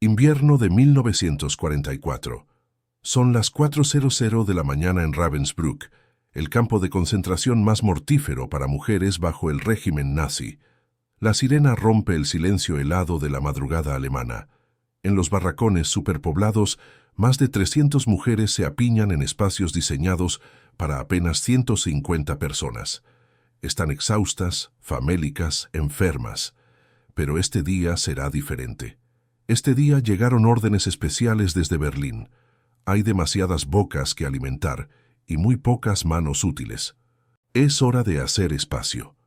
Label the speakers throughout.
Speaker 1: Invierno de 1944. Son las 4:00 de la mañana en Ravensbrück, el campo de concentración más mortífero para mujeres bajo el régimen nazi. La sirena rompe el silencio helado de la madrugada alemana. En los barracones superpoblados, más de 300 mujeres se apiñan en espacios diseñados para apenas 150 personas. Están exhaustas, famélicas, enfermas. Pero este día será diferente. Este día llegaron órdenes especiales desde Berlín. Hay demasiadas bocas que alimentar y muy pocas manos útiles. Es hora de hacer espacio.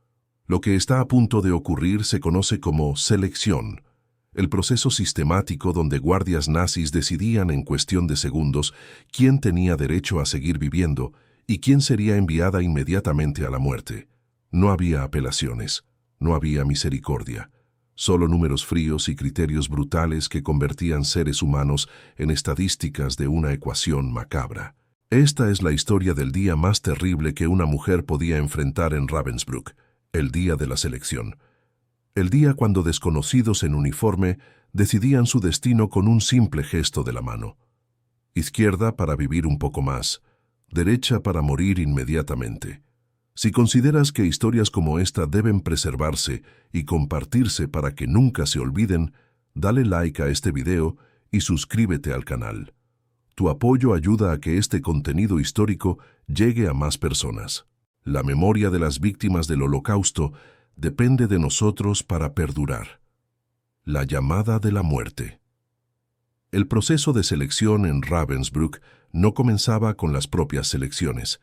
Speaker 1: Lo que está a punto de ocurrir se conoce como selección, el proceso sistemático donde guardias nazis decidían en cuestión de segundos quién tenía derecho a seguir viviendo y quién sería enviada inmediatamente a la muerte. No había apelaciones, no había misericordia. Solo números fríos y criterios brutales que convertían seres humanos en estadísticas de una ecuación macabra. Esta es la historia del día más terrible que una mujer podía enfrentar en Ravensbrück, el día de la selección. El día cuando desconocidos en uniforme decidían su destino con un simple gesto de la mano. Izquierda para vivir un poco más, derecha para morir inmediatamente. Si consideras que historias como esta deben preservarse y compartirse para que nunca se olviden, dale like a este video y suscríbete al canal. Tu apoyo ayuda a que este contenido histórico llegue a más personas. La memoria de las víctimas del Holocausto depende de nosotros para perdurar. La llamada de la muerte. El proceso de selección en Ravensbrück no comenzaba con las propias selecciones.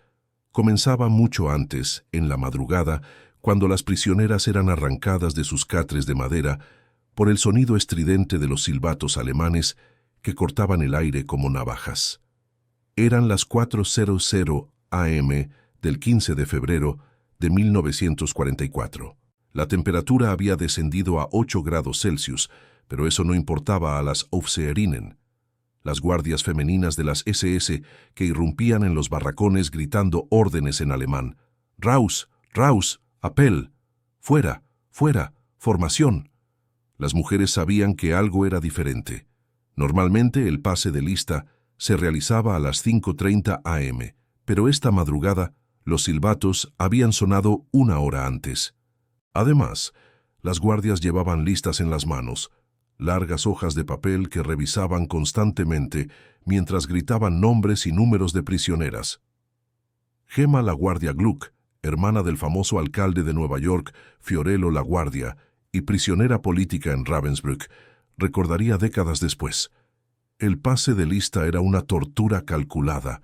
Speaker 1: Comenzaba mucho antes, en la madrugada, cuando las prisioneras eran arrancadas de sus catres de madera por el sonido estridente de los silbatos alemanes que cortaban el aire como navajas. Eran las 4:00 am del 15 de febrero de 1944. La temperatura había descendido a 8 grados Celsius, pero eso no importaba a las Aufseherinnen, las guardias femeninas de las SS que irrumpían en los barracones gritando órdenes en alemán. «Raus, raus, Appell, fuera, fuera, formación». Las mujeres sabían que algo era diferente. Normalmente el pase de lista se realizaba a las 5:30 am, pero esta madrugada los silbatos habían sonado 1 hora antes. Además, las guardias llevaban listas en las manos, largas hojas de papel que revisaban constantemente mientras gritaban nombres y números de prisioneras. Gemma LaGuardia Gluck, hermana del famoso alcalde de Nueva York, Fiorello LaGuardia, y prisionera política en Ravensbrück, recordaría décadas después. El pase de lista era una tortura calculada.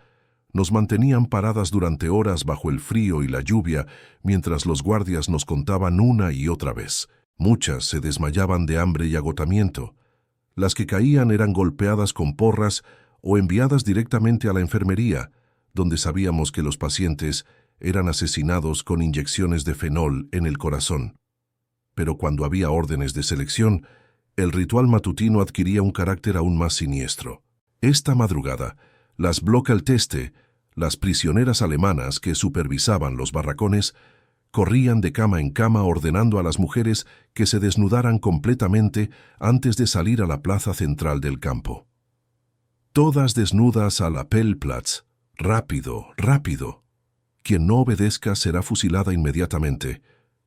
Speaker 1: Nos mantenían paradas durante horas bajo el frío y la lluvia mientras los guardias nos contaban una y otra vez. Muchas se desmayaban de hambre y agotamiento. Las que caían eran golpeadas con porras o enviadas directamente a la enfermería, donde sabíamos que los pacientes eran asesinados con inyecciones de fenol en el corazón. Pero cuando había órdenes de selección, el ritual matutino adquiría un carácter aún más siniestro. Esta madrugada, las Blockalteste, las prisioneras alemanas que supervisaban los barracones, corrían de cama en cama ordenando a las mujeres que se desnudaran completamente antes de salir a la plaza central del campo. Todas desnudas al Appellplatz. ¡Rápido, rápido! Quien no obedezca será fusilada inmediatamente,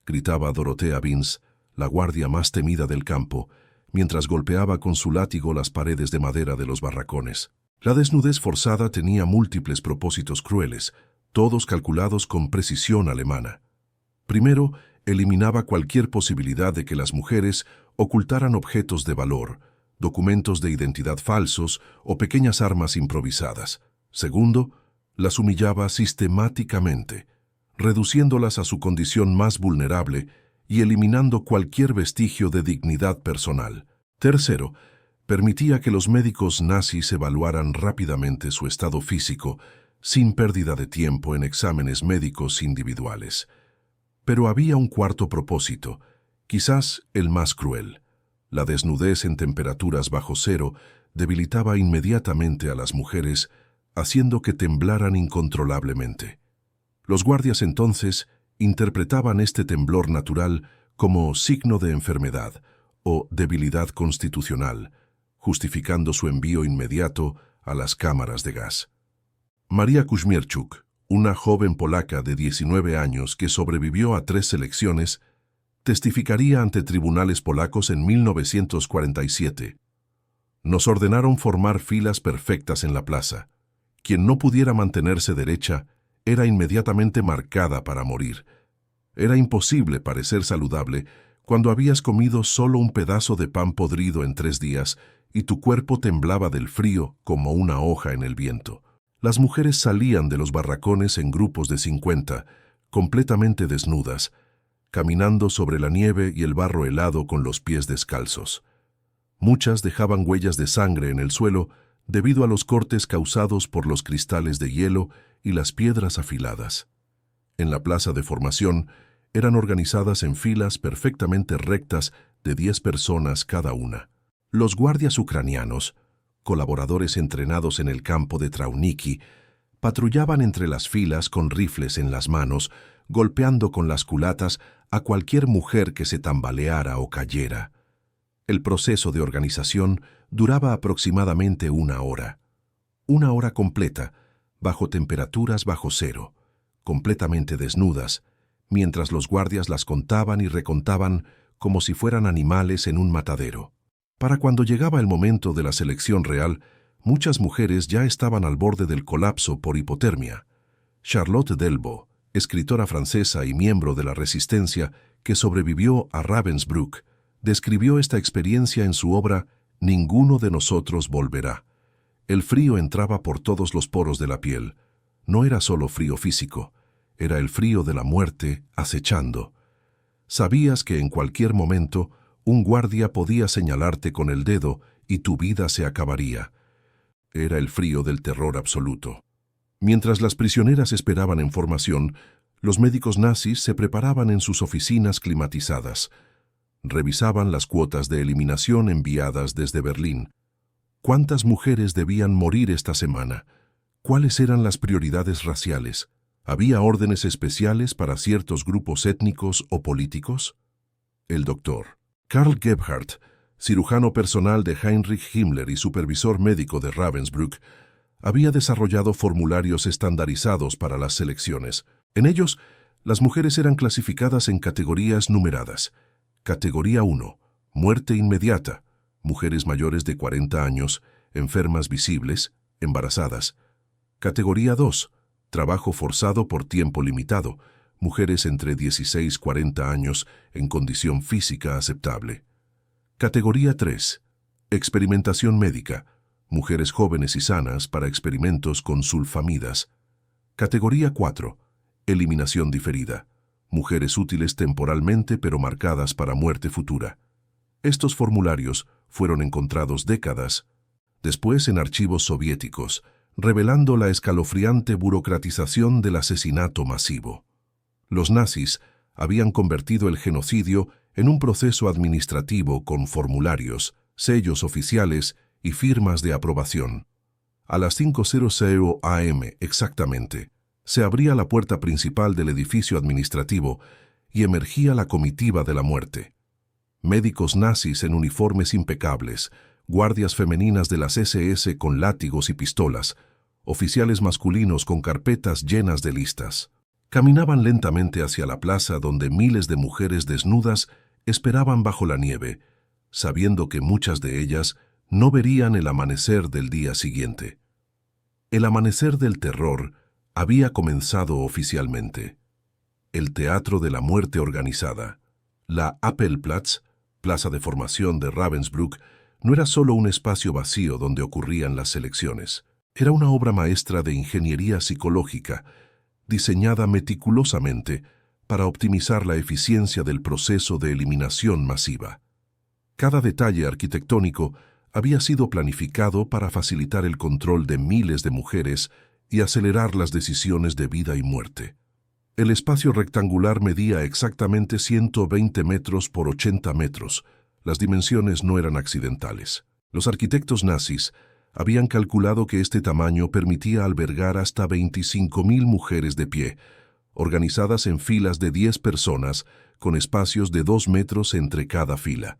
Speaker 1: gritaba Dorothea Vince, la guardia más temida del campo, mientras golpeaba con su látigo las paredes de madera de los barracones. La desnudez forzada tenía múltiples propósitos crueles, todos calculados con precisión alemana. Primero, eliminaba cualquier posibilidad de que las mujeres ocultaran objetos de valor, documentos de identidad falsos o pequeñas armas improvisadas. Segundo, las humillaba sistemáticamente, reduciéndolas a su condición más vulnerable y eliminando cualquier vestigio de dignidad personal. Tercero, permitía que los médicos nazis evaluaran rápidamente su estado físico, sin pérdida de tiempo en exámenes médicos individuales. Pero había un cuarto propósito, quizás el más cruel. La desnudez en temperaturas bajo cero debilitaba inmediatamente a las mujeres, haciendo que temblaran incontrolablemente. Los guardias entonces interpretaban este temblor natural como signo de enfermedad o debilidad constitucional, justificando su envío inmediato a las cámaras de gas. Maria Kuźmierczuk, una joven polaca de 19 años que sobrevivió a 3 selecciones, testificaría ante tribunales polacos en 1947. Nos ordenaron formar filas perfectas en la plaza. Quien no pudiera mantenerse derecha era inmediatamente marcada para morir. Era imposible parecer saludable cuando habías comido solo un pedazo de pan podrido en 3 días y tu cuerpo temblaba del frío como una hoja en el viento. Las mujeres salían de los barracones en grupos de 50, completamente desnudas, caminando sobre la nieve y el barro helado con los pies descalzos. Muchas dejaban huellas de sangre en el suelo debido a los cortes causados por los cristales de hielo y las piedras afiladas. En la plaza de formación eran organizadas en filas perfectamente rectas de 10 personas cada una. Los guardias ucranianos, colaboradores entrenados en el campo de Trauniki, patrullaban entre las filas con rifles en las manos, golpeando con las culatas a cualquier mujer que se tambaleara o cayera. El proceso de organización duraba aproximadamente 1 hora. 1 hora completa, bajo temperaturas bajo cero, completamente desnudas, mientras los guardias las contaban y recontaban como si fueran animales en un matadero. Para cuando llegaba el momento de la selección real, muchas mujeres ya estaban al borde del colapso por hipotermia. Charlotte Delbo, escritora francesa y miembro de la Resistencia que sobrevivió a Ravensbrück, describió esta experiencia en su obra Ninguno de nosotros volverá. El frío entraba por todos los poros de la piel. No era solo frío físico, era el frío de la muerte acechando. Sabías que en cualquier momento un guardia podía señalarte con el dedo y tu vida se acabaría. Era el frío del terror absoluto. Mientras las prisioneras esperaban en formación, los médicos nazis se preparaban en sus oficinas climatizadas. Revisaban las cuotas de eliminación enviadas desde Berlín. ¿Cuántas mujeres debían morir esta semana? ¿Cuáles eran las prioridades raciales? ¿Había órdenes especiales para ciertos grupos étnicos o políticos? El doctor Karl Gebhardt, cirujano personal de Heinrich Himmler y supervisor médico de Ravensbrück, había desarrollado formularios estandarizados para las selecciones. En ellos, las mujeres eran clasificadas en categorías numeradas. Categoría 1, muerte inmediata, mujeres mayores de 40 años, enfermas visibles, embarazadas. Categoría 2, trabajo forzado por tiempo limitado, mujeres entre 16 y 40 años en condición física aceptable. Categoría 3, experimentación médica, mujeres jóvenes y sanas para experimentos con sulfamidas. Categoría 4, eliminación diferida, mujeres útiles temporalmente pero marcadas para muerte futura. Estos formularios fueron encontrados décadas después en archivos soviéticos, revelando la escalofriante burocratización del asesinato masivo. Los nazis habían convertido el genocidio en un proceso administrativo con formularios, sellos oficiales y firmas de aprobación. A las 5:00 am exactamente, se abría la puerta principal del edificio administrativo y emergía la comitiva de la muerte. Médicos nazis en uniformes impecables, guardias femeninas de las SS con látigos y pistolas, oficiales masculinos con carpetas llenas de listas. Caminaban lentamente hacia la plaza donde miles de mujeres desnudas esperaban bajo la nieve, sabiendo que muchas de ellas no verían el amanecer del día siguiente. El amanecer del terror había comenzado oficialmente. El Teatro de la Muerte Organizada, la Appelplatz, plaza de formación de Ravensbrück, no era solo un espacio vacío donde ocurrían las selecciones. Era una obra maestra de ingeniería psicológica, diseñada meticulosamente para optimizar la eficiencia del proceso de eliminación masiva. Cada detalle arquitectónico había sido planificado para facilitar el control de miles de mujeres y acelerar las decisiones de vida y muerte. El espacio rectangular medía exactamente 120 metros por 80 metros. Las dimensiones no eran accidentales. Los arquitectos nazis habían calculado que este tamaño permitía albergar hasta 25.000 mujeres de pie, organizadas en filas de 10 personas, con espacios de 2 metros entre cada fila.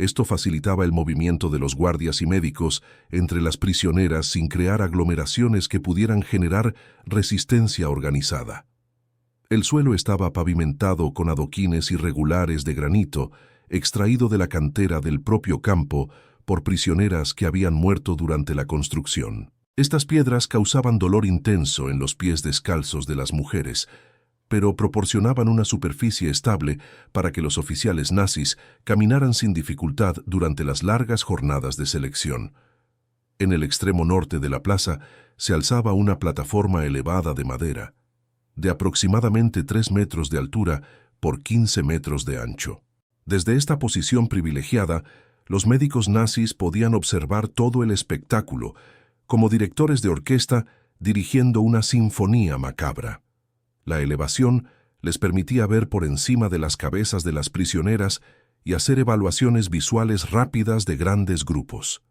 Speaker 1: Esto facilitaba el movimiento de los guardias y médicos entre las prisioneras sin crear aglomeraciones que pudieran generar resistencia organizada. El suelo estaba pavimentado con adoquines irregulares de granito, extraído de la cantera del propio campo por prisioneras que habían muerto durante la construcción. Estas piedras causaban dolor intenso en los pies descalzos de las mujeres, pero proporcionaban una superficie estable para que los oficiales nazis caminaran sin dificultad durante las largas jornadas de selección. En el extremo norte de la plaza se alzaba una plataforma elevada de madera, de aproximadamente 3 metros de altura por 15 metros de ancho. Desde esta posición privilegiada, los médicos nazis podían observar todo el espectáculo, como directores de orquesta dirigiendo una sinfonía macabra. La elevación les permitía ver por encima de las cabezas de las prisioneras y hacer evaluaciones visuales rápidas de grandes grupos.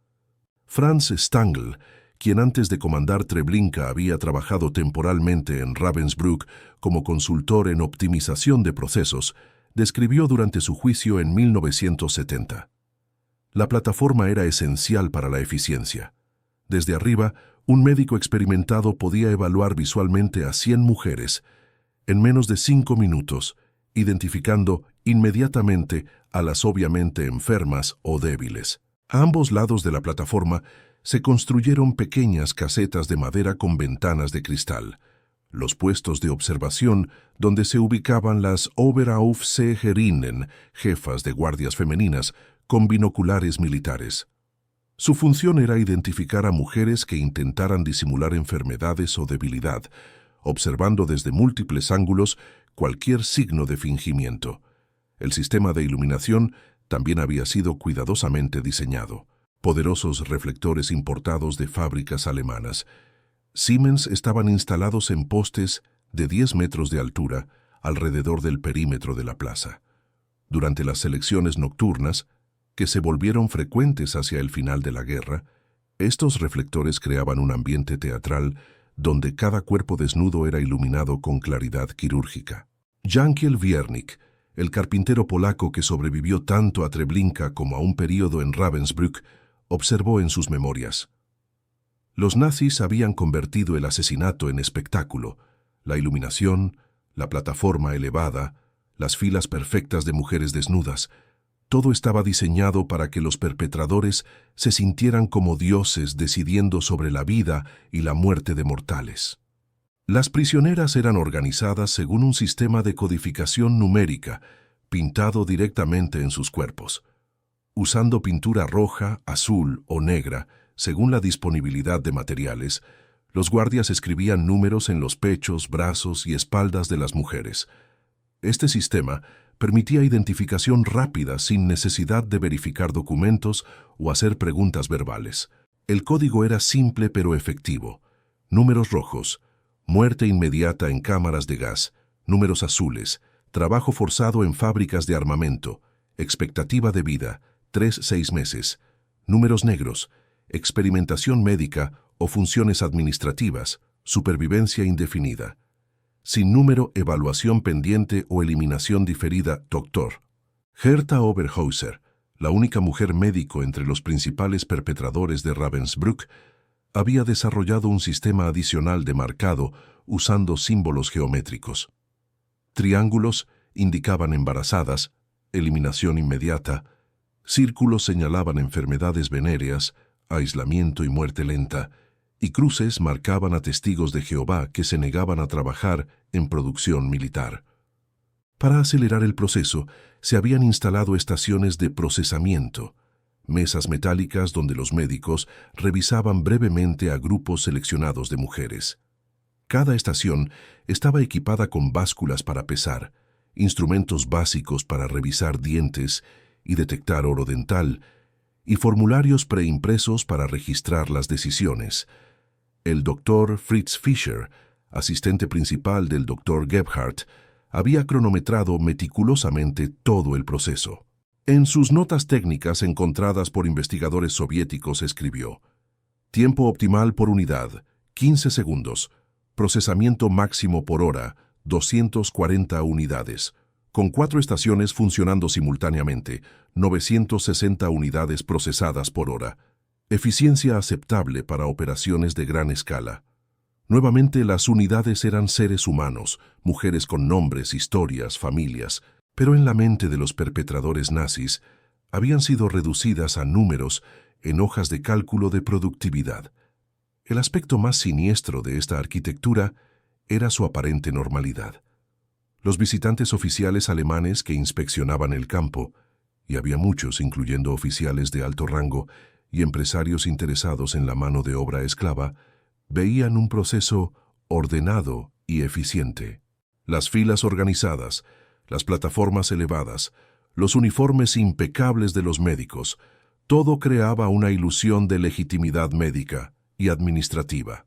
Speaker 1: Franz Stangl, quien antes de comandar Treblinka había trabajado temporalmente en Ravensbrück como consultor en optimización de procesos, describió durante su juicio en 1970. La plataforma era esencial para la eficiencia. Desde arriba, un médico experimentado podía evaluar visualmente a 100 mujeres en menos de 5 minutos, identificando inmediatamente a las obviamente enfermas o débiles. A ambos lados de la plataforma se construyeron pequeñas casetas de madera con ventanas de cristal, los puestos de observación donde se ubicaban las Oberaufseherinnen, jefas de guardias femeninas, con binoculares militares. Su función era identificar a mujeres que intentaran disimular enfermedades o debilidad, observando desde múltiples ángulos cualquier signo de fingimiento. El sistema de iluminación también había sido cuidadosamente diseñado. Poderosos reflectores importados de fábricas alemanas. Siemens estaban instalados en postes de 10 metros de altura alrededor del perímetro de la plaza. Durante las selecciones nocturnas, que se volvieron frecuentes hacia el final de la guerra, estos reflectores creaban un ambiente teatral donde cada cuerpo desnudo era iluminado con claridad quirúrgica. Jankiel Wiernik, el carpintero polaco que sobrevivió tanto a Treblinka como a un período en Ravensbrück, observó en sus memorias: los nazis habían convertido el asesinato en espectáculo, la iluminación, la plataforma elevada, las filas perfectas de mujeres desnudas. Todo estaba diseñado para que los perpetradores se sintieran como dioses decidiendo sobre la vida y la muerte de mortales. Las prisioneras eran organizadas según un sistema de codificación numérica, pintado directamente en sus cuerpos. Usando pintura roja, azul o negra, según la disponibilidad de materiales, los guardias escribían números en los pechos, brazos y espaldas de las mujeres. Este sistema permitía identificación rápida sin necesidad de verificar documentos o hacer preguntas verbales. El código era simple pero efectivo. Números rojos: muerte inmediata en cámaras de gas. Números azules: trabajo forzado en fábricas de armamento. Expectativa de vida: 3-6 meses. Números negros: experimentación médica o funciones administrativas. Supervivencia indefinida. Sin número, evaluación pendiente o eliminación diferida, doctor. Hertha Oberhauser, la única mujer médico entre los principales perpetradores de Ravensbrück, había desarrollado un sistema adicional de marcado usando símbolos geométricos. Triángulos indicaban embarazadas, eliminación inmediata. Círculos señalaban enfermedades venéreas, aislamiento y muerte lenta, y cruces marcaban a testigos de Jehová que se negaban a trabajar en producción militar. Para acelerar el proceso, se habían instalado estaciones de procesamiento, mesas metálicas donde los médicos revisaban brevemente a grupos seleccionados de mujeres. Cada estación estaba equipada con básculas para pesar, instrumentos básicos para revisar dientes y detectar oro dental, y formularios preimpresos para registrar las decisiones. El doctor Fritz Fischer, asistente principal del doctor Gebhardt, había cronometrado meticulosamente todo el proceso. En sus notas técnicas encontradas por investigadores soviéticos escribió: tiempo optimal por unidad, 15 segundos. Procesamiento máximo por hora, 240 unidades. con 4 estaciones funcionando simultáneamente, 960 unidades procesadas por hora. Eficiencia aceptable para operaciones de gran escala. Nuevamente las unidades eran seres humanos, mujeres con nombres, historias, familias, pero en la mente de los perpetradores nazis habían sido reducidas a números en hojas de cálculo de productividad. El aspecto más siniestro de esta arquitectura era su aparente normalidad. Los visitantes oficiales alemanes que inspeccionaban el campo, y había muchos, incluyendo oficiales de alto rango y empresarios interesados en la mano de obra esclava, veían un proceso ordenado y eficiente. Las filas organizadas, las plataformas elevadas, los uniformes impecables de los médicos, todo creaba una ilusión de legitimidad médica y administrativa.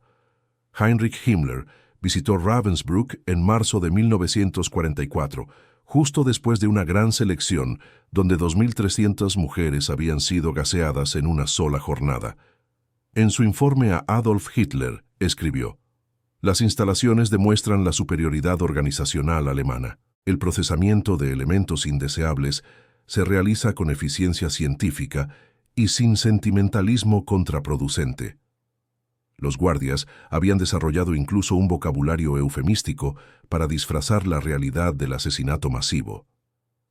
Speaker 1: Heinrich Himmler visitó Ravensbrück en marzo de 1944, justo después de una gran selección donde 2.300 mujeres habían sido gaseadas en una sola jornada. En su informe a Adolf Hitler, escribió: «Las instalaciones demuestran la superioridad organizacional alemana. El procesamiento de elementos indeseables se realiza con eficiencia científica y sin sentimentalismo contraproducente». Los guardias habían desarrollado incluso un vocabulario eufemístico para disfrazar la realidad del asesinato masivo.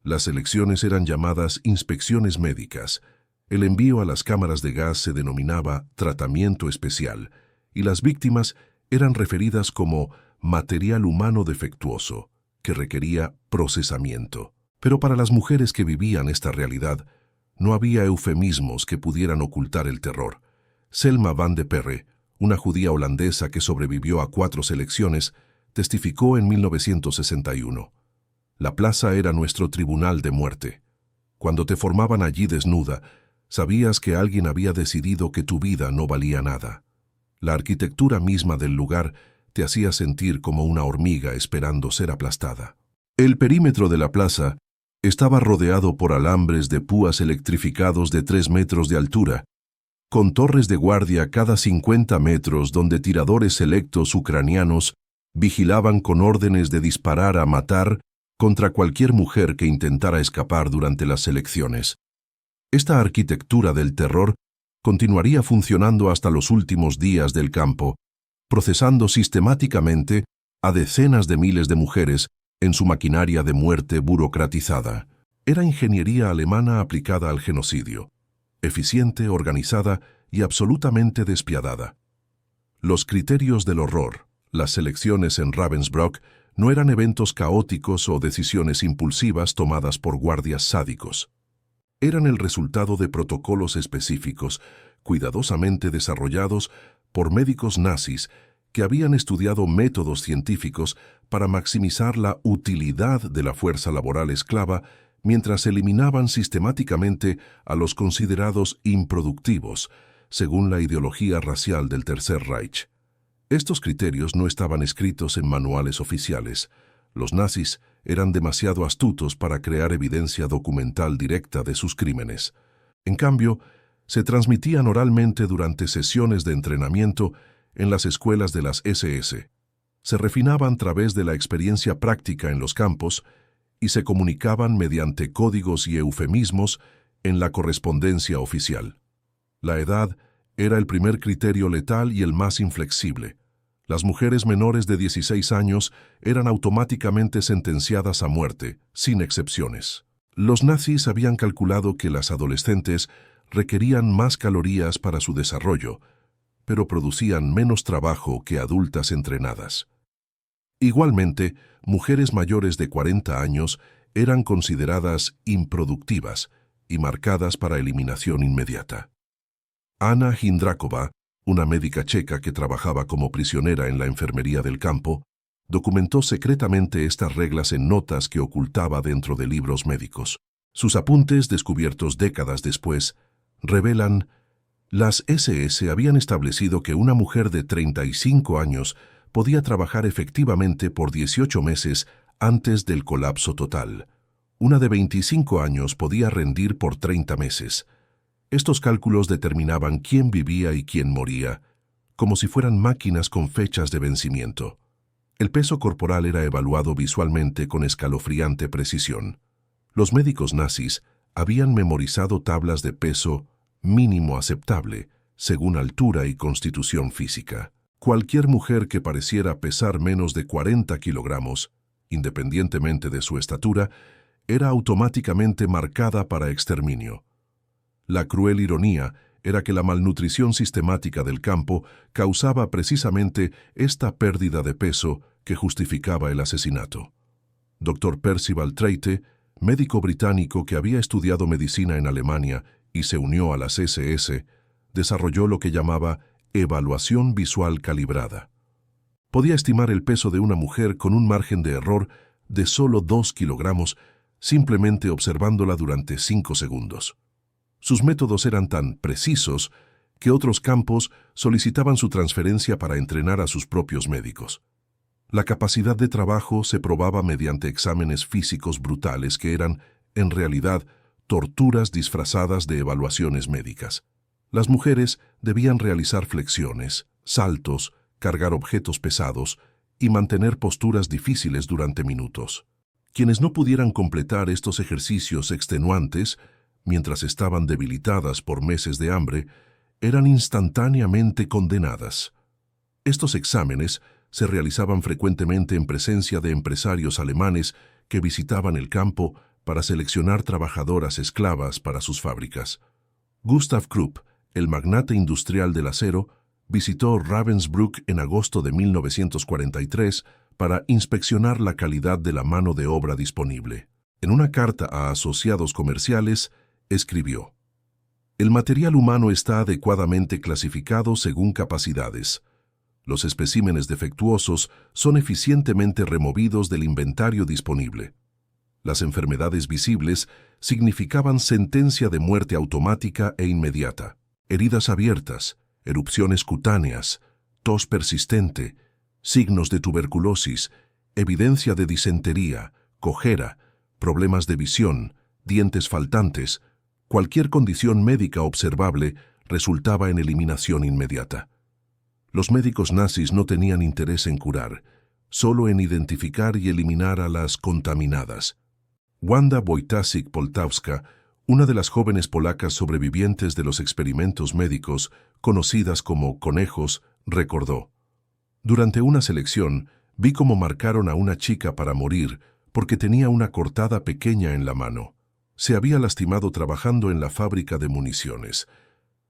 Speaker 1: Las selecciones eran llamadas inspecciones médicas. El envío a las cámaras de gas se denominaba tratamiento especial y las víctimas eran referidas como material humano defectuoso, que requería procesamiento. Pero para las mujeres que vivían esta realidad, no había eufemismos que pudieran ocultar el terror. Selma van de Perre, una judía holandesa que sobrevivió a 4 selecciones, testificó en 1961. «La plaza era nuestro tribunal de muerte. Cuando te formaban allí desnuda, sabías que alguien había decidido que tu vida no valía nada. La arquitectura misma del lugar te hacía sentir como una hormiga esperando ser aplastada». El perímetro de la plaza estaba rodeado por alambres de púas electrificados de 3 metros de altura, con torres de guardia cada 50 metros donde tiradores selectos ucranianos vigilaban con órdenes de disparar a matar contra cualquier mujer que intentara escapar durante las selecciones. Esta arquitectura del terror continuaría funcionando hasta los últimos días del campo, procesando sistemáticamente a decenas de miles de mujeres en su maquinaria de muerte burocratizada. Era ingeniería alemana aplicada al genocidio, eficiente, organizada y absolutamente despiadada. Los criterios del horror, las selecciones en Ravensbrück, no eran eventos caóticos o decisiones impulsivas tomadas por guardias sádicos. Eran el resultado de protocolos específicos, cuidadosamente desarrollados por médicos nazis que habían estudiado métodos científicos para maximizar la utilidad de la fuerza laboral esclava mientras eliminaban sistemáticamente a los considerados improductivos, según la ideología racial del Tercer Reich. Estos criterios no estaban escritos en manuales oficiales. Los nazis eran demasiado astutos para crear evidencia documental directa de sus crímenes. En cambio, se transmitían oralmente durante sesiones de entrenamiento en las escuelas de las SS. Se refinaban a través de la experiencia práctica en los campos y se comunicaban mediante códigos y eufemismos en la correspondencia oficial. La edad era el primer criterio letal y el más inflexible. Las mujeres menores de 16 años eran automáticamente sentenciadas a muerte, sin excepciones. Los nazis habían calculado que las adolescentes requerían más calorías para su desarrollo, pero producían menos trabajo que adultas entrenadas. Igualmente, mujeres mayores de 40 años eran consideradas improductivas y marcadas para eliminación inmediata. Anna Hindrakova, una médica checa que trabajaba como prisionera en la enfermería del campo, documentó secretamente estas reglas en notas que ocultaba dentro de libros médicos. Sus apuntes, descubiertos décadas después, revelan: las SS habían establecido que una mujer de 35 años podía trabajar efectivamente por 18 meses antes del colapso total. Una de 25 años podía rendir por 30 meses. Estos cálculos determinaban quién vivía y quién moría, como si fueran máquinas con fechas de vencimiento. El peso corporal era evaluado visualmente con escalofriante precisión. Los médicos nazis habían memorizado tablas de peso mínimo aceptable, según altura y constitución física. Cualquier mujer que pareciera pesar menos de 40 kilogramos, independientemente de su estatura, era automáticamente marcada para exterminio. La cruel ironía era que la malnutrición sistemática del campo causaba precisamente esta pérdida de peso que justificaba el asesinato. Dr. Percival Treite, médico británico que había estudiado medicina en Alemania y se unió a las SS, desarrolló lo que llamaba evaluación visual calibrada. Podía estimar el peso de una mujer con un margen de error de solo 2 kilogramos simplemente observándola durante 5 segundos. Sus métodos eran tan precisos que otros campos solicitaban su transferencia para entrenar a sus propios médicos. La capacidad de trabajo se probaba mediante exámenes físicos brutales que eran, en realidad, torturas disfrazadas de evaluaciones médicas. Las mujeres debían realizar flexiones, saltos, cargar objetos pesados y mantener posturas difíciles durante minutos. Quienes no pudieran completar estos ejercicios extenuantes, mientras estaban debilitadas por meses de hambre, eran instantáneamente condenadas. Estos exámenes se realizaban frecuentemente en presencia de empresarios alemanes que visitaban el campo para seleccionar trabajadoras esclavas para sus fábricas. Gustav Krupp, el magnate industrial del acero, visitó Ravensbrück en agosto de 1943 para inspeccionar la calidad de la mano de obra disponible. En una carta a asociados comerciales, escribió: «El material humano está adecuadamente clasificado según capacidades. Los especímenes defectuosos son eficientemente removidos del inventario disponible. Las enfermedades visibles significaban sentencia de muerte automática e inmediata. Heridas abiertas, erupciones cutáneas, tos persistente, signos de tuberculosis, evidencia de disentería, cojera, problemas de visión, dientes faltantes, cualquier condición médica observable resultaba en eliminación inmediata». Los médicos nazis no tenían interés en curar, solo en identificar y eliminar a las contaminadas. Wanda Wojtasik-Poltawska, una de las jóvenes polacas sobrevivientes de los experimentos médicos, conocidas como conejos, recordó: «Durante una selección, vi cómo marcaron a una chica para morir porque tenía una cortada pequeña en la mano. Se había lastimado trabajando en la fábrica de municiones.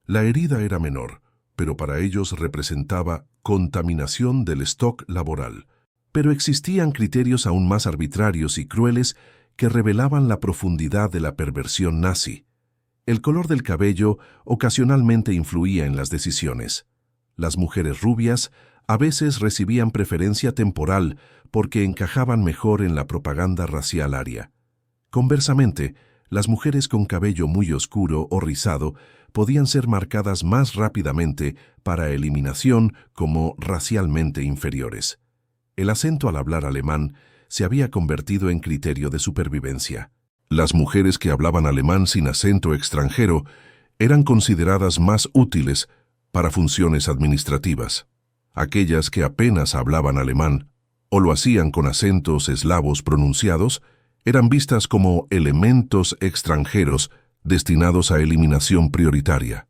Speaker 1: La herida era menor, pero para ellos representaba contaminación del stock laboral. Pero existían criterios aún más arbitrarios y crueles que revelaban la profundidad de la perversión nazi. El color del cabello ocasionalmente influía en las decisiones. Las mujeres rubias a veces recibían preferencia temporal porque encajaban mejor en la propaganda racial aria. Conversamente, las mujeres con cabello muy oscuro o rizado podían ser marcadas más rápidamente para eliminación como racialmente inferiores. El acento al hablar alemán se había convertido en criterio de supervivencia. Las mujeres que hablaban alemán sin acento extranjero eran consideradas más útiles para funciones administrativas. Aquellas que apenas hablaban alemán o lo hacían con acentos eslavos pronunciados eran vistas como elementos extranjeros destinados a eliminación prioritaria.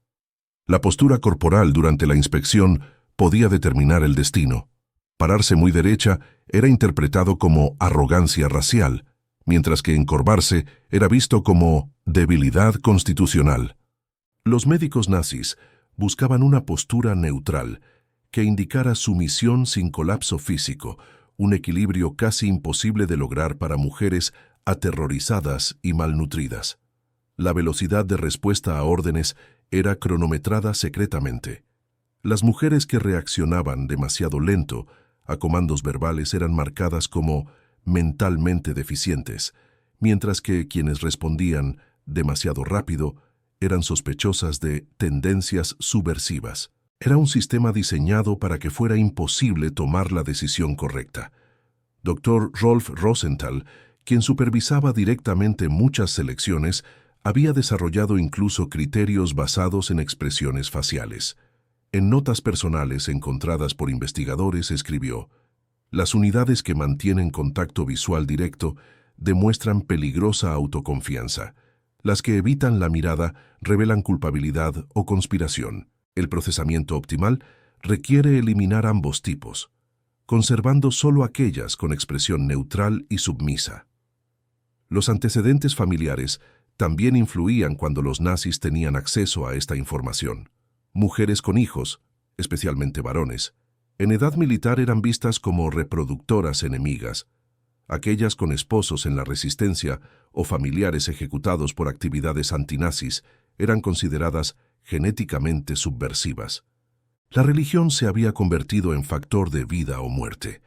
Speaker 1: La postura corporal durante la inspección podía determinar el destino. Pararse muy derecha era interpretado como arrogancia racial, mientras que encorvarse era visto como debilidad constitucional. Los médicos nazis buscaban una postura neutral que indicara sumisión sin colapso físico, un equilibrio casi imposible de lograr para mujeres aterrorizadas y malnutridas. La velocidad de respuesta a órdenes era cronometrada secretamente. Las mujeres que reaccionaban demasiado lento a comandos verbales eran marcadas como mentalmente deficientes, mientras que quienes respondían demasiado rápido eran sospechosas de tendencias subversivas. Era un sistema diseñado para que fuera imposible tomar la decisión correcta. Dr. Rolf Rosenthal, quien supervisaba directamente muchas selecciones, había desarrollado incluso criterios basados en expresiones faciales. En notas personales encontradas por investigadores escribió: Las unidades que mantienen contacto visual directo demuestran peligrosa autoconfianza. Las que evitan la mirada revelan culpabilidad o conspiración. El procesamiento optimal requiere eliminar ambos tipos, conservando solo aquellas con expresión neutral y submisa. Los antecedentes familiares también influían cuando los nazis tenían acceso a esta información. Mujeres con hijos, especialmente varones, en edad militar eran vistas como reproductoras enemigas. Aquellas con esposos en la resistencia o familiares ejecutados por actividades antinazis eran consideradas genéticamente subversivas. La religión se había convertido en factor de vida o muerte.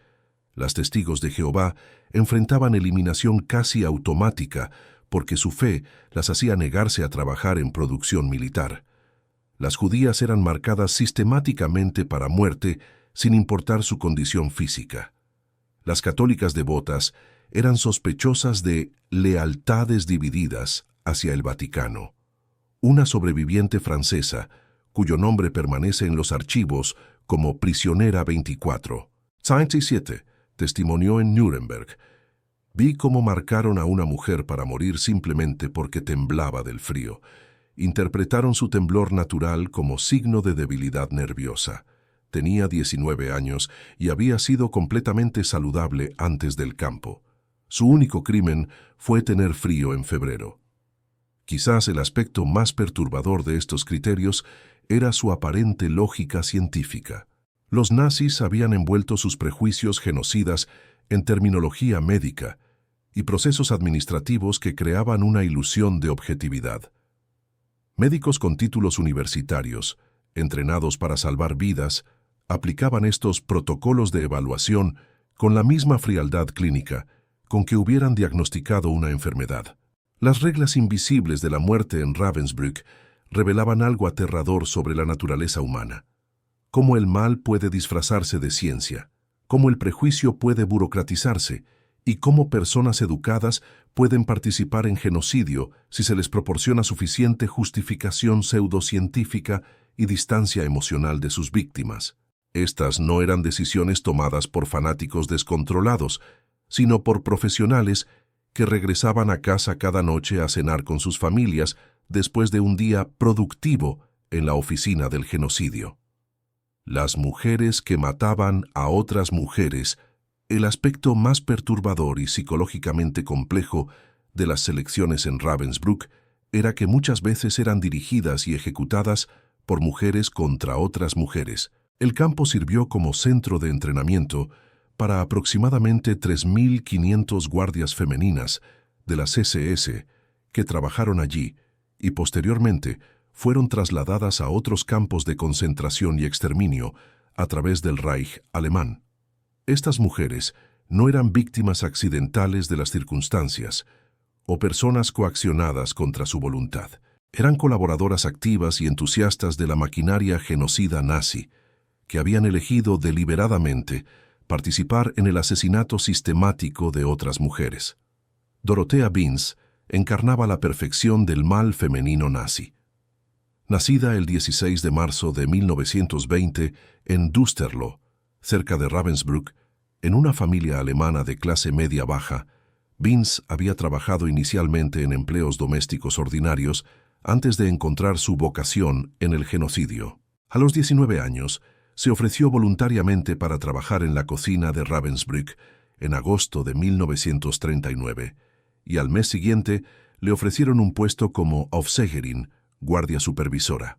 Speaker 1: Las testigos de Jehová enfrentaban eliminación casi automática porque su fe las hacía negarse a trabajar en producción militar. Las judías eran marcadas sistemáticamente para muerte sin importar su condición física. Las católicas devotas eran sospechosas de lealtades divididas hacia el Vaticano. Una sobreviviente francesa, cuyo nombre permanece en los archivos como prisionera 24, 37, testimonió en Nuremberg: «Vi cómo marcaron a una mujer para morir simplemente porque temblaba del frío. Interpretaron su temblor natural como signo de debilidad nerviosa. Tenía 19 años y había sido completamente saludable antes del campo. Su único crimen fue tener frío en febrero». Quizás el aspecto más perturbador de estos criterios era su aparente lógica científica. Los nazis habían envuelto sus prejuicios genocidas en terminología médica y procesos administrativos que creaban una ilusión de objetividad. Médicos con títulos universitarios, entrenados para salvar vidas, aplicaban estos protocolos de evaluación con la misma frialdad clínica con que hubieran diagnosticado una enfermedad. Las reglas invisibles de la muerte en Ravensbrück revelaban algo aterrador sobre la naturaleza humana. Cómo el mal puede disfrazarse de ciencia, cómo el prejuicio puede burocratizarse y cómo personas educadas pueden participar en genocidio si se les proporciona suficiente justificación pseudocientífica y distancia emocional de sus víctimas. Estas no eran decisiones tomadas por fanáticos descontrolados, sino por profesionales que regresaban a casa cada noche a cenar con sus familias después de un día productivo en la oficina del genocidio. Las mujeres que mataban a otras mujeres, el aspecto más perturbador y psicológicamente complejo de las selecciones en Ravensbrück era que muchas veces eran dirigidas y ejecutadas por mujeres contra otras mujeres. El campo sirvió como centro de entrenamiento para aproximadamente 3.500 guardias femeninas de las SS que trabajaron allí y posteriormente fueron trasladadas a otros campos de concentración y exterminio a través del Reich alemán. Estas mujeres no eran víctimas accidentales de las circunstancias o personas coaccionadas contra su voluntad. Eran colaboradoras activas y entusiastas de la maquinaria genocida nazi, que habían elegido deliberadamente participar en el asesinato sistemático de otras mujeres. Dorothea Binz encarnaba la perfección del mal femenino nazi. Nacida el 16 de marzo de 1920 en Düsterlo, cerca de Ravensbrück, en una familia alemana de clase media-baja, Binz había trabajado inicialmente en empleos domésticos ordinarios antes de encontrar su vocación en el genocidio. A los 19 años, se ofreció voluntariamente para trabajar en la cocina de Ravensbrück en agosto de 1939, y al mes siguiente le ofrecieron un puesto como Aufseherin, guardia supervisora.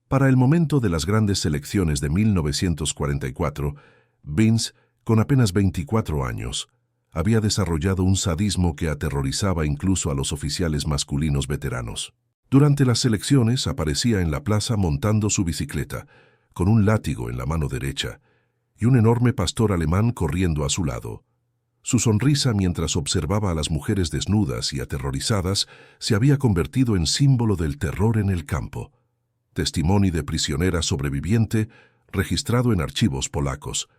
Speaker 1: Para el momento de las grandes elecciones de 1944, Binz, con apenas 24 años, había desarrollado un sadismo que aterrorizaba incluso a los oficiales masculinos veteranos. Durante las elecciones aparecía en la plaza montando su bicicleta, con un látigo en la mano derecha, y un enorme pastor alemán corriendo a su lado. Su sonrisa mientras observaba a las mujeres desnudas y aterrorizadas se había convertido en símbolo del terror en el campo. Testimonio de prisionera sobreviviente registrado en archivos polacos.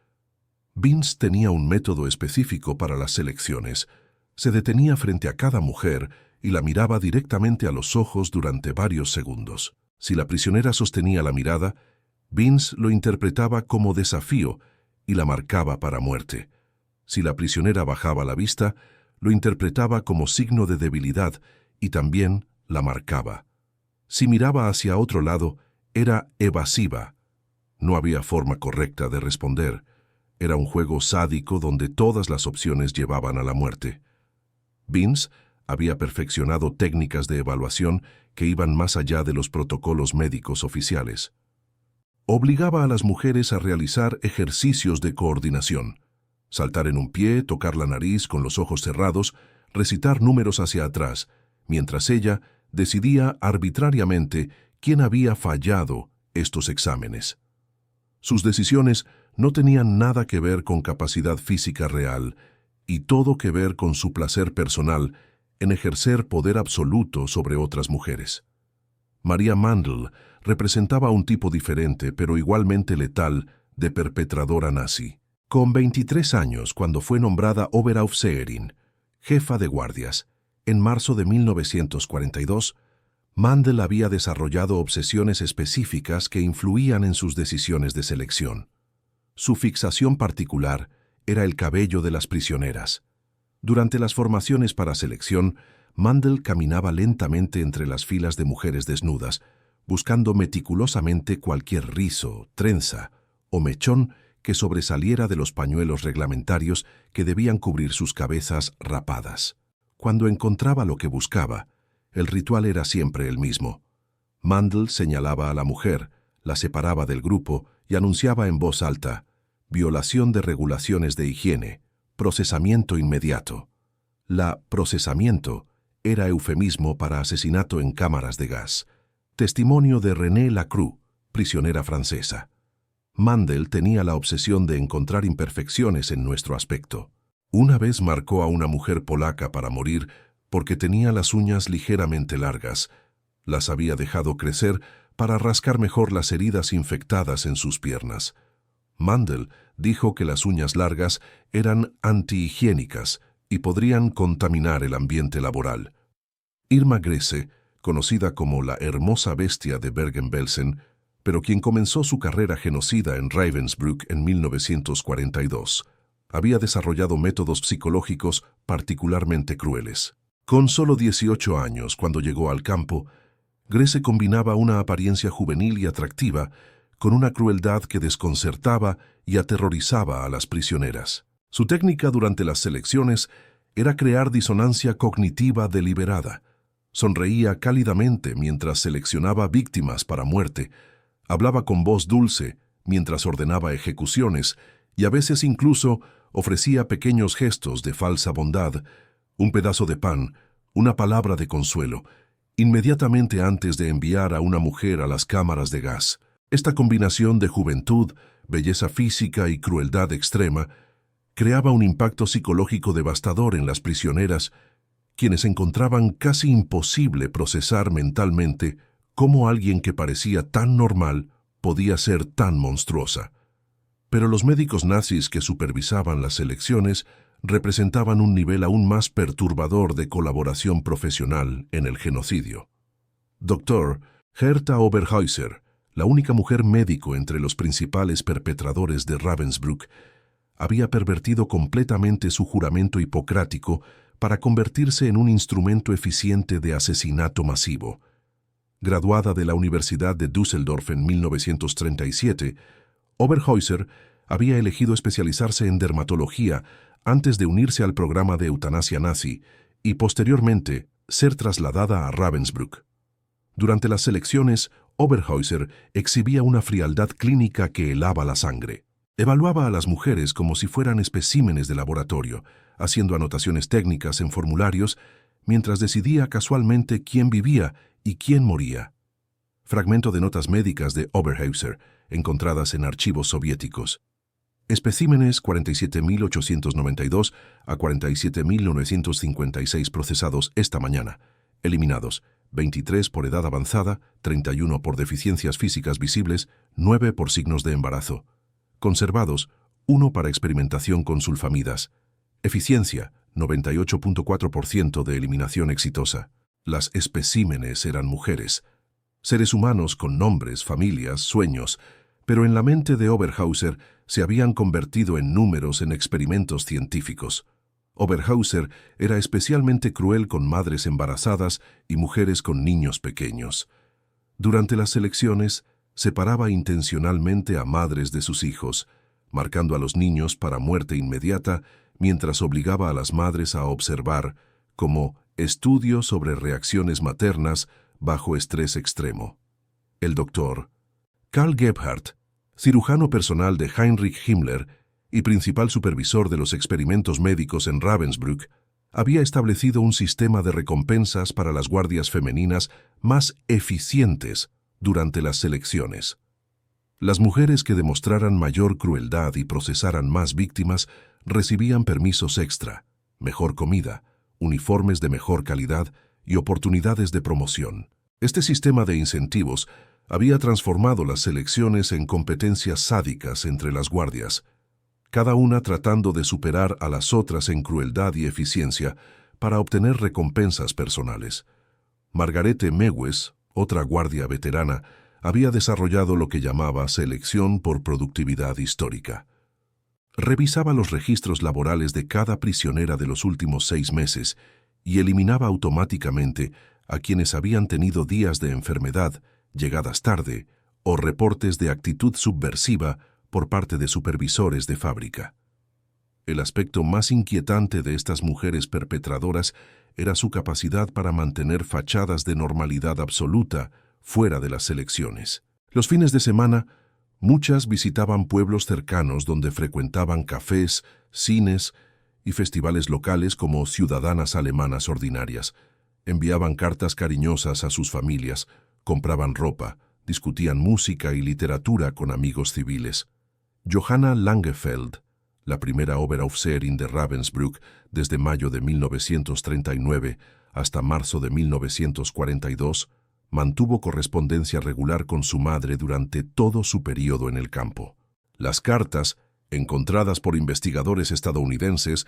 Speaker 1: Binz tenía un método específico para las selecciones. Se detenía frente a cada mujer y la miraba directamente a los ojos durante varios segundos. Si la prisionera sostenía la mirada, Binz lo interpretaba como desafío y la marcaba para muerte. Si la prisionera bajaba la vista, lo interpretaba como signo de debilidad y también la marcaba. Si miraba hacia otro lado, era evasiva. No había forma correcta de responder. Era un juego sádico donde todas las opciones llevaban a la muerte. Vince había perfeccionado técnicas de evaluación que iban más allá de los protocolos médicos oficiales. Obligaba a las mujeres a realizar ejercicios de coordinación, saltar en un pie, tocar la nariz con los ojos cerrados, recitar números hacia atrás, mientras ella decidía arbitrariamente quién había fallado estos exámenes. Sus decisiones no tenían nada que ver con capacidad física real y todo que ver con su placer personal en ejercer poder absoluto sobre otras mujeres. Maria Mandl representaba un tipo diferente, pero igualmente letal, de perpetradora nazi. Con 23 años, cuando fue nombrada Oberaufseherin, jefa de guardias, en marzo de 1942, Mandl había desarrollado obsesiones específicas que influían en sus decisiones de selección. Su fixación particular era el cabello de las prisioneras. Durante las formaciones para selección, Mandl caminaba lentamente entre las filas de mujeres desnudas, buscando meticulosamente cualquier rizo, trenza o mechón que sobresaliera de los pañuelos reglamentarios que debían cubrir sus cabezas rapadas. Cuando encontraba lo que buscaba, el ritual era siempre el mismo. Mandl señalaba a la mujer, la separaba del grupo y anunciaba en voz alta: violación de regulaciones de higiene, procesamiento inmediato. La procesamiento era eufemismo para asesinato en cámaras de gas. Testimonio de René Lacroix, prisionera francesa. Mandl tenía la obsesión de encontrar imperfecciones en nuestro aspecto. Una vez marcó a una mujer polaca para morir porque tenía las uñas ligeramente largas. Las había dejado crecer para rascar mejor las heridas infectadas en sus piernas. Mandl dijo que las uñas largas eran antihigiénicas y podrían contaminar el ambiente laboral. Irma Grese, conocida como la hermosa bestia de Bergen-Belsen, pero quien comenzó su carrera genocida en Ravensbrück en 1942, había desarrollado métodos psicológicos particularmente crueles. Con solo 18 años, cuando llegó al campo, Grese combinaba una apariencia juvenil y atractiva con una crueldad que desconcertaba y aterrorizaba a las prisioneras. Su técnica durante las selecciones era crear disonancia cognitiva deliberada. Sonreía cálidamente mientras seleccionaba víctimas para muerte, hablaba con voz dulce mientras ordenaba ejecuciones y a veces incluso ofrecía pequeños gestos de falsa bondad, un pedazo de pan, una palabra de consuelo, inmediatamente antes de enviar a una mujer a las cámaras de gas. Esta combinación de juventud, belleza física y crueldad extrema creaba un impacto psicológico devastador en las prisioneras, quienes encontraban casi imposible procesar mentalmente cómo alguien que parecía tan normal podía ser tan monstruosa. Pero los médicos nazis que supervisaban las selecciones representaban un nivel aún más perturbador de colaboración profesional en el genocidio. Dr. Herta Oberhäuser, la única mujer médico entre los principales perpetradores de Ravensbrück, había pervertido completamente su juramento hipocrático para convertirse en un instrumento eficiente de asesinato masivo. Graduada de la Universidad de Düsseldorf en 1937, Oberhäuser había elegido especializarse en dermatología antes de unirse al programa de eutanasia nazi y posteriormente ser trasladada a Ravensbrück. Durante las selecciones, Oberhäuser exhibía una frialdad clínica que helaba la sangre. Evaluaba a las mujeres como si fueran especímenes de laboratorio, haciendo anotaciones técnicas en formularios, mientras decidía casualmente quién vivía y quién moría. Fragmento de notas médicas de Oberhäuser, encontradas en archivos soviéticos. Especímenes 47.892 a 47.956 procesados esta mañana. Eliminados: 23 por edad avanzada, 31 por deficiencias físicas visibles, 9 por signos de embarazo. Conservados: 1 para experimentación con sulfamidas. Eficiencia: 98.4% de eliminación exitosa. Las especímenes eran mujeres. Seres humanos con nombres, familias, sueños, pero en la mente de Oberhäuser se habían convertido en números en experimentos científicos. Oberhauser era especialmente cruel con madres embarazadas y mujeres con niños pequeños. Durante las selecciones, separaba intencionalmente a madres de sus hijos, marcando a los niños para muerte inmediata, mientras obligaba a las madres a observar, como estudio sobre reacciones maternas bajo estrés extremo. El doctor Karl Gebhardt, cirujano personal de Heinrich Himmler y principal supervisor de los experimentos médicos en Ravensbrück, había establecido un sistema de recompensas para las guardias femeninas más eficientes durante las selecciones. Las mujeres que demostraran mayor crueldad y procesaran más víctimas recibían permisos extra, mejor comida, uniformes de mejor calidad y oportunidades de promoción. Este sistema de incentivos había transformado las selecciones en competencias sádicas entre las guardias, cada una tratando de superar a las otras en crueldad y eficiencia para obtener recompensas personales. Margarete Mewes, otra guardia veterana, había desarrollado lo que llamaba selección por productividad histórica. Revisaba los registros laborales de cada prisionera de los últimos 6 meses y eliminaba automáticamente a quienes habían tenido días de enfermedad, llegadas tarde o reportes de actitud subversiva por parte de supervisores de fábrica. El aspecto más inquietante de estas mujeres perpetradoras era su capacidad para mantener fachadas de normalidad absoluta fuera de las selecciones. Los fines de semana, muchas visitaban pueblos cercanos donde frecuentaban cafés, cines y festivales locales como ciudadanas alemanas ordinarias. Enviaban cartas cariñosas a sus familias, compraban ropa, discutían música y literatura con amigos civiles. Johanna Langefeld, la primera Oberaufseherin de Ravensbrück desde mayo de 1939 hasta marzo de 1942, mantuvo correspondencia regular con su madre durante todo su periodo en el campo. Las cartas, encontradas por investigadores estadounidenses,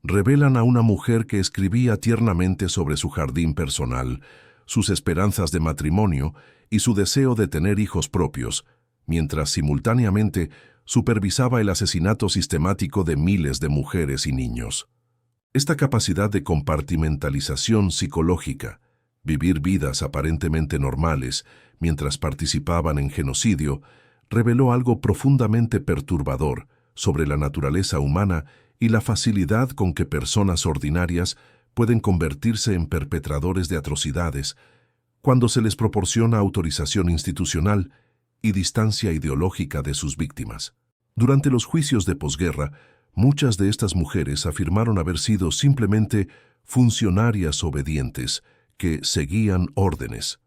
Speaker 1: revelan a una mujer que escribía tiernamente sobre su jardín personal, sus esperanzas de matrimonio y su deseo de tener hijos propios, mientras simultáneamente supervisaba el asesinato sistemático de miles de mujeres y niños. Esta capacidad de compartimentalización psicológica, vivir vidas aparentemente normales mientras participaban en genocidio, reveló algo profundamente perturbador sobre la naturaleza humana y la facilidad con que personas ordinarias pueden convertirse en perpetradores de atrocidades cuando se les proporciona autorización institucional y distancia ideológica de sus víctimas. Durante los juicios de posguerra, muchas de estas mujeres afirmaron haber sido simplemente funcionarias obedientes que seguían órdenes,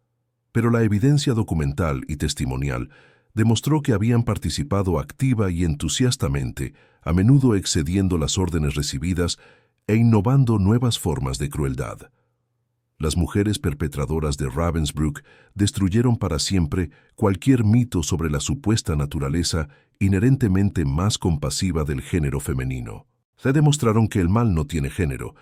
Speaker 1: pero la evidencia documental y testimonial demostró que habían participado activa y entusiastamente, a menudo excediendo las órdenes recibidas e innovando nuevas formas de crueldad. Las mujeres perpetradoras de Ravensbrück destruyeron para siempre cualquier mito sobre la supuesta naturaleza inherentemente más compasiva del género femenino. Se demostraron que el mal no tiene género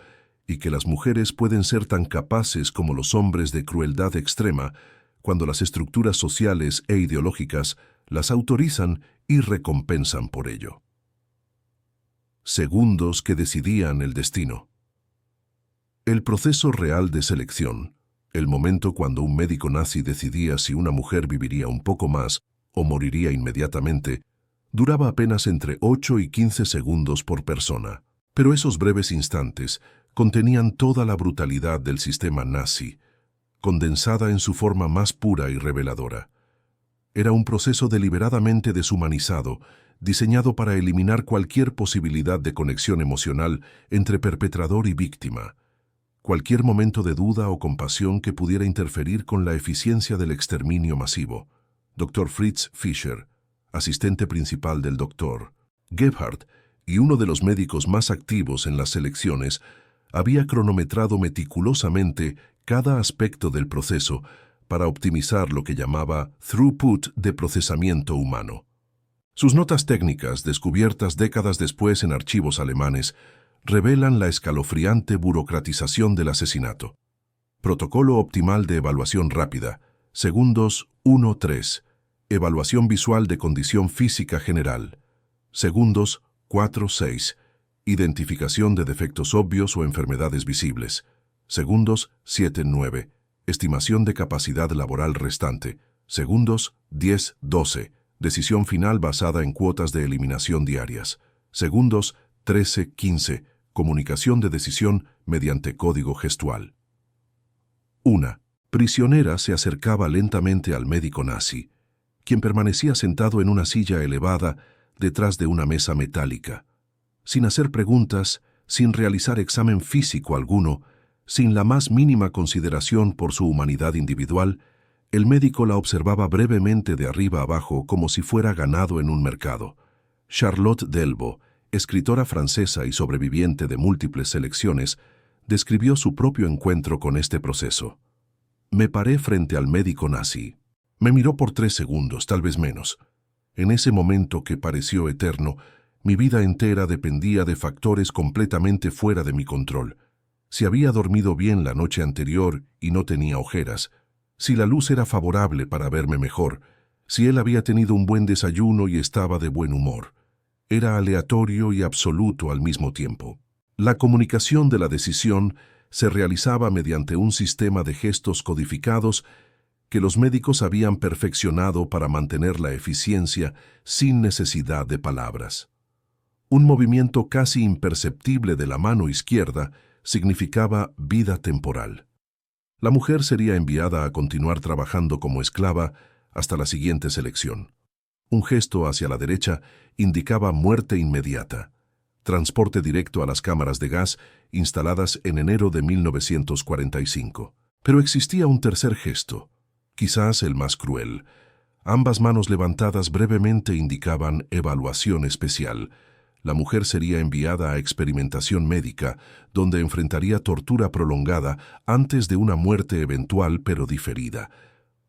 Speaker 1: y que las mujeres pueden ser tan capaces como los hombres de crueldad extrema cuando las estructuras sociales e ideológicas las autorizan y recompensan por ello. Segundos que decidían el destino. El proceso real de selección, el momento cuando un médico nazi decidía si una mujer viviría un poco más o moriría inmediatamente, duraba apenas entre 8 y 15 segundos por persona. Pero esos breves instantes contenían toda la brutalidad del sistema nazi, condensada en su forma más pura y reveladora. Era un proceso deliberadamente deshumanizado, diseñado para eliminar cualquier posibilidad de conexión emocional entre perpetrador y víctima, cualquier momento de duda o compasión que pudiera interferir con la eficiencia del exterminio masivo. Dr. Fritz Fischer, asistente principal del Dr. Gebhardt y uno de los médicos más activos en las selecciones, había cronometrado meticulosamente cada aspecto del proceso para optimizar lo que llamaba throughput de procesamiento humano. Sus notas técnicas, descubiertas décadas después en archivos alemanes, revelan la escalofriante burocratización del asesinato. Protocolo optimal de evaluación rápida, segundos 1-3, evaluación visual de condición física general, Segundos, 4-6. Identificación de defectos obvios o enfermedades visibles. Segundos, 7-9. Estimación de capacidad laboral restante. Segundos, 10-12. Decisión final basada en cuotas de eliminación diarias. Segundos, 13-15. Comunicación de decisión mediante código gestual. 1. Prisionera se acercaba lentamente al médico nazi, quien permanecía sentado en una silla elevada detrás de una mesa metálica. Sin hacer preguntas, sin realizar examen físico alguno, sin la más mínima consideración por su humanidad individual, el médico la observaba brevemente de arriba abajo como si fuera ganado en un mercado. Charlotte Delvaux, escritora francesa y sobreviviente de múltiples selecciones, describió su propio encuentro con este proceso. Me paré frente al médico nazi. Me miró por 3 segundos, tal vez menos. En ese momento que pareció eterno, mi vida entera dependía de factores completamente fuera de mi control. Si había dormido bien la noche anterior y no tenía ojeras, si la luz era favorable para verme mejor, si él había tenido un buen desayuno y estaba de buen humor. Era aleatorio y absoluto al mismo tiempo. La comunicación de la decisión se realizaba mediante un sistema de gestos codificados que los médicos habían perfeccionado para mantener la eficiencia sin necesidad de palabras. Un movimiento casi imperceptible de la mano izquierda significaba vida temporal. La mujer sería enviada a continuar trabajando como esclava hasta la siguiente selección. Un gesto hacia la derecha indicaba muerte inmediata. Transporte directo a las cámaras de gas instaladas en enero de 1945. Pero existía un tercer gesto, quizás el más cruel. Ambas manos levantadas brevemente indicaban evaluación especial. La mujer sería enviada a experimentación médica, donde enfrentaría tortura prolongada antes de una muerte eventual pero diferida.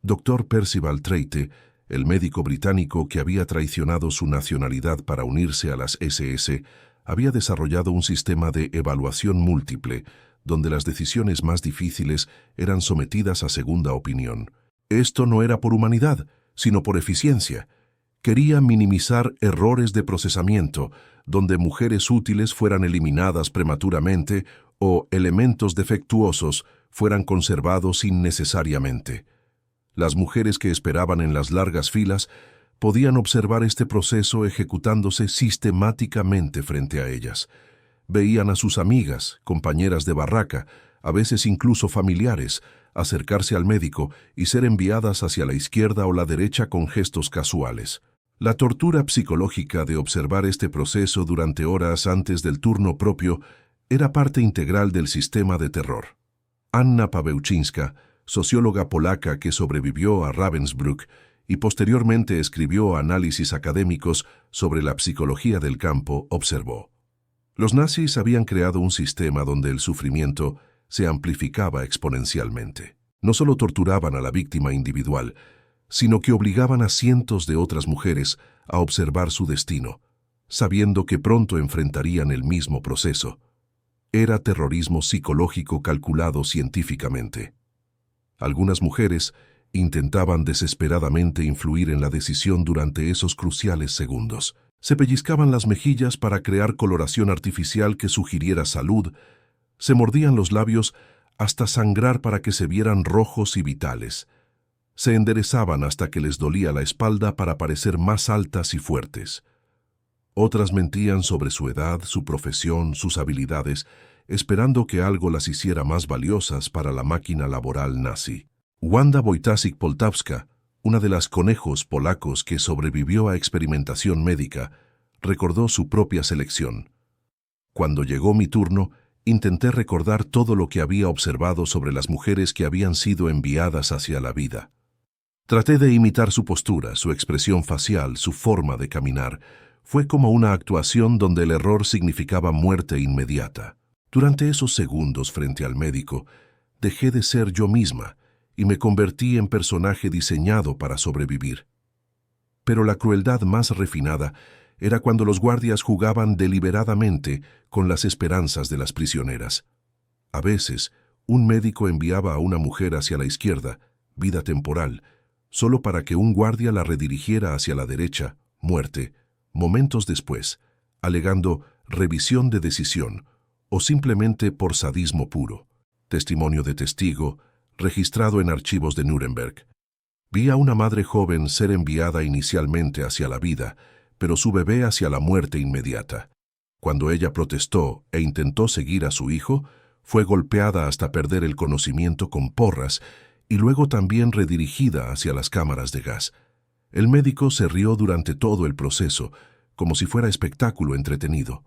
Speaker 1: Dr. Percival Treite, el médico británico que había traicionado su nacionalidad para unirse a las SS, había desarrollado un sistema de evaluación múltiple, donde las decisiones más difíciles eran sometidas a segunda opinión. Esto no era por humanidad, sino por eficiencia. Quería minimizar errores de procesamiento, donde mujeres útiles fueran eliminadas prematuramente o elementos defectuosos fueran conservados innecesariamente. Las mujeres que esperaban en las largas filas podían observar este proceso ejecutándose sistemáticamente frente a ellas. Veían a sus amigas, compañeras de barraca, a veces incluso familiares, acercarse al médico y ser enviadas hacia la izquierda o la derecha con gestos casuales. La tortura psicológica de observar este proceso durante horas antes del turno propio era parte integral del sistema de terror. Anna Pawełczyńska, socióloga polaca que sobrevivió a Ravensbrück y posteriormente escribió análisis académicos sobre la psicología del campo, observó: los nazis habían creado un sistema donde el sufrimiento se amplificaba exponencialmente. No solo torturaban a la víctima individual, sino que obligaban a cientos de otras mujeres a observar su destino, sabiendo que pronto enfrentarían el mismo proceso. Era terrorismo psicológico calculado científicamente. Algunas mujeres intentaban desesperadamente influir en la decisión durante esos cruciales segundos. Se pellizcaban las mejillas para crear coloración artificial que sugiriera salud, se mordían los labios hasta sangrar para que se vieran rojos y vitales. Se enderezaban hasta que les dolía la espalda para parecer más altas y fuertes. Otras mentían sobre su edad, su profesión, sus habilidades, esperando que algo las hiciera más valiosas para la máquina laboral nazi. Wanda Wojtasik-Poltawska, una de las conejos polacos que sobrevivió a experimentación médica, recordó su propia selección. Cuando llegó mi turno, intenté recordar todo lo que había observado sobre las mujeres que habían sido enviadas hacia la vida. Traté de imitar su postura, su expresión facial, su forma de caminar. Fue como una actuación donde el error significaba muerte inmediata. Durante esos segundos frente al médico, dejé de ser yo misma y me convertí en personaje diseñado para sobrevivir. Pero la crueldad más refinada era cuando los guardias jugaban deliberadamente con las esperanzas de las prisioneras. A veces, un médico enviaba a una mujer hacia la izquierda, vida temporal, solo para que un guardia la redirigiera hacia la derecha, muerte, momentos después, alegando revisión de decisión o simplemente por sadismo puro. Testimonio de testigo, registrado en archivos de Nuremberg. Vi a una madre joven ser enviada inicialmente hacia la vida, pero su bebé hacia la muerte inmediata. Cuando ella protestó e intentó seguir a su hijo, fue golpeada hasta perder el conocimiento con porras y luego también redirigida hacia las cámaras de gas. El médico se rió durante todo el proceso, como si fuera espectáculo entretenido.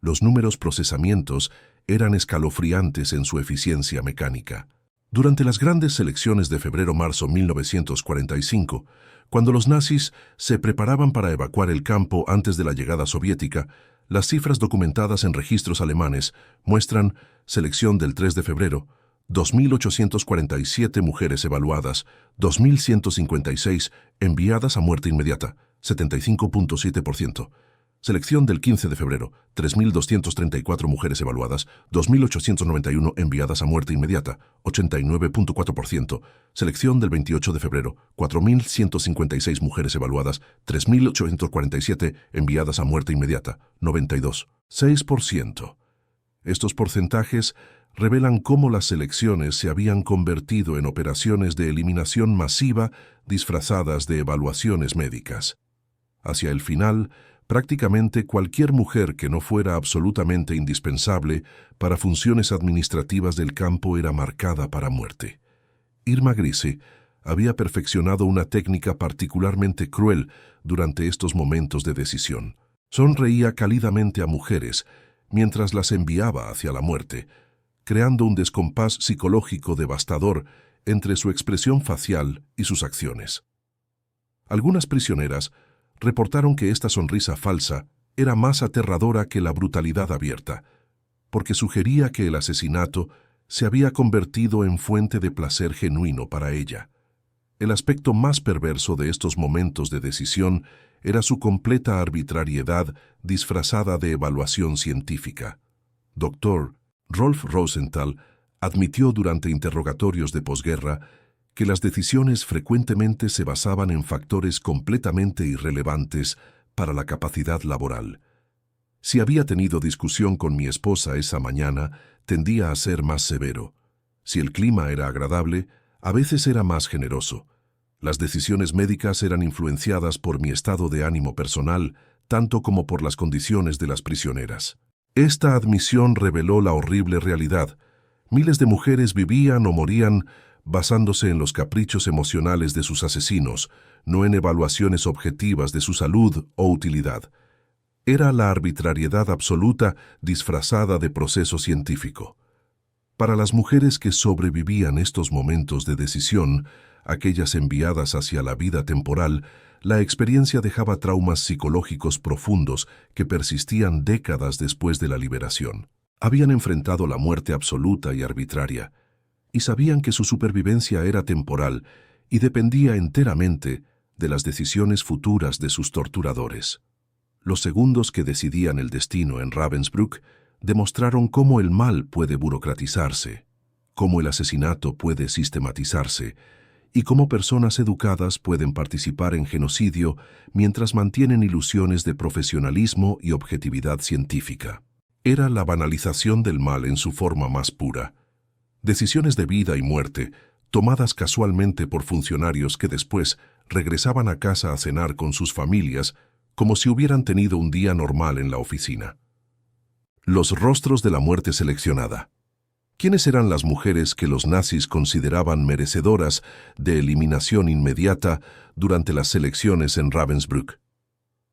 Speaker 1: Los números procesamientos eran escalofriantes en su eficiencia mecánica. Durante las grandes elecciones de febrero-marzo 1945, cuando los nazis se preparaban para evacuar el campo antes de la llegada soviética, las cifras documentadas en registros alemanes muestran selección del 3 de febrero, 2.847 mujeres evaluadas, 2.156 enviadas a muerte inmediata, 75.7%. Selección del 15 de febrero, 3.234 mujeres evaluadas, 2.891 enviadas a muerte inmediata, 89.4%. Selección del 28 de febrero, 4.156 mujeres evaluadas, 3.847 enviadas a muerte inmediata, 92.6%. Estos porcentajes revelan cómo las selecciones se habían convertido en operaciones de eliminación masiva disfrazadas de evaluaciones médicas. Hacia el final, prácticamente cualquier mujer que no fuera absolutamente indispensable para funciones administrativas del campo era marcada para muerte. Irma Grese había perfeccionado una técnica particularmente cruel durante estos momentos de decisión. Sonreía cálidamente a mujeres mientras las enviaba hacia la muerte, creando un descompás psicológico devastador entre su expresión facial y sus acciones. Algunas prisioneras reportaron que esta sonrisa falsa era más aterradora que la brutalidad abierta, porque sugería que el asesinato se había convertido en fuente de placer genuino para ella. El aspecto más perverso de estos momentos de decisión era su completa arbitrariedad disfrazada de evaluación científica. Dr. Rolf Rosenthal admitió durante interrogatorios de posguerra que las decisiones frecuentemente se basaban en factores completamente irrelevantes para la capacidad laboral. Si había tenido discusión con mi esposa esa mañana, tendía a ser más severo. Si el clima era agradable, a veces era más generoso. Las decisiones médicas eran influenciadas por mi estado de ánimo personal, tanto como por las condiciones de las prisioneras. Esta admisión reveló la horrible realidad. Miles de mujeres vivían o morían basándose en los caprichos emocionales de sus asesinos, no en evaluaciones objetivas de su salud o utilidad. Era la arbitrariedad absoluta disfrazada de proceso científico. Para las mujeres que sobrevivían estos momentos de decisión, aquellas enviadas hacia la vida temporal, la experiencia dejaba traumas psicológicos profundos que persistían décadas después de la liberación. Habían enfrentado la muerte absoluta y arbitraria, y sabían que su supervivencia era temporal y dependía enteramente de las decisiones futuras de sus torturadores. Los segundos que decidían el destino en Ravensbrück demostraron cómo el mal puede burocratizarse, cómo el asesinato puede sistematizarse y cómo personas educadas pueden participar en genocidio mientras mantienen ilusiones de profesionalismo y objetividad científica. Era la banalización del mal en su forma más pura. Decisiones de vida y muerte, tomadas casualmente por funcionarios que después regresaban a casa a cenar con sus familias como si hubieran tenido un día normal en la oficina. Los rostros de la muerte seleccionada. ¿Quiénes eran las mujeres que los nazis consideraban merecedoras de eliminación inmediata durante las selecciones en Ravensbrück?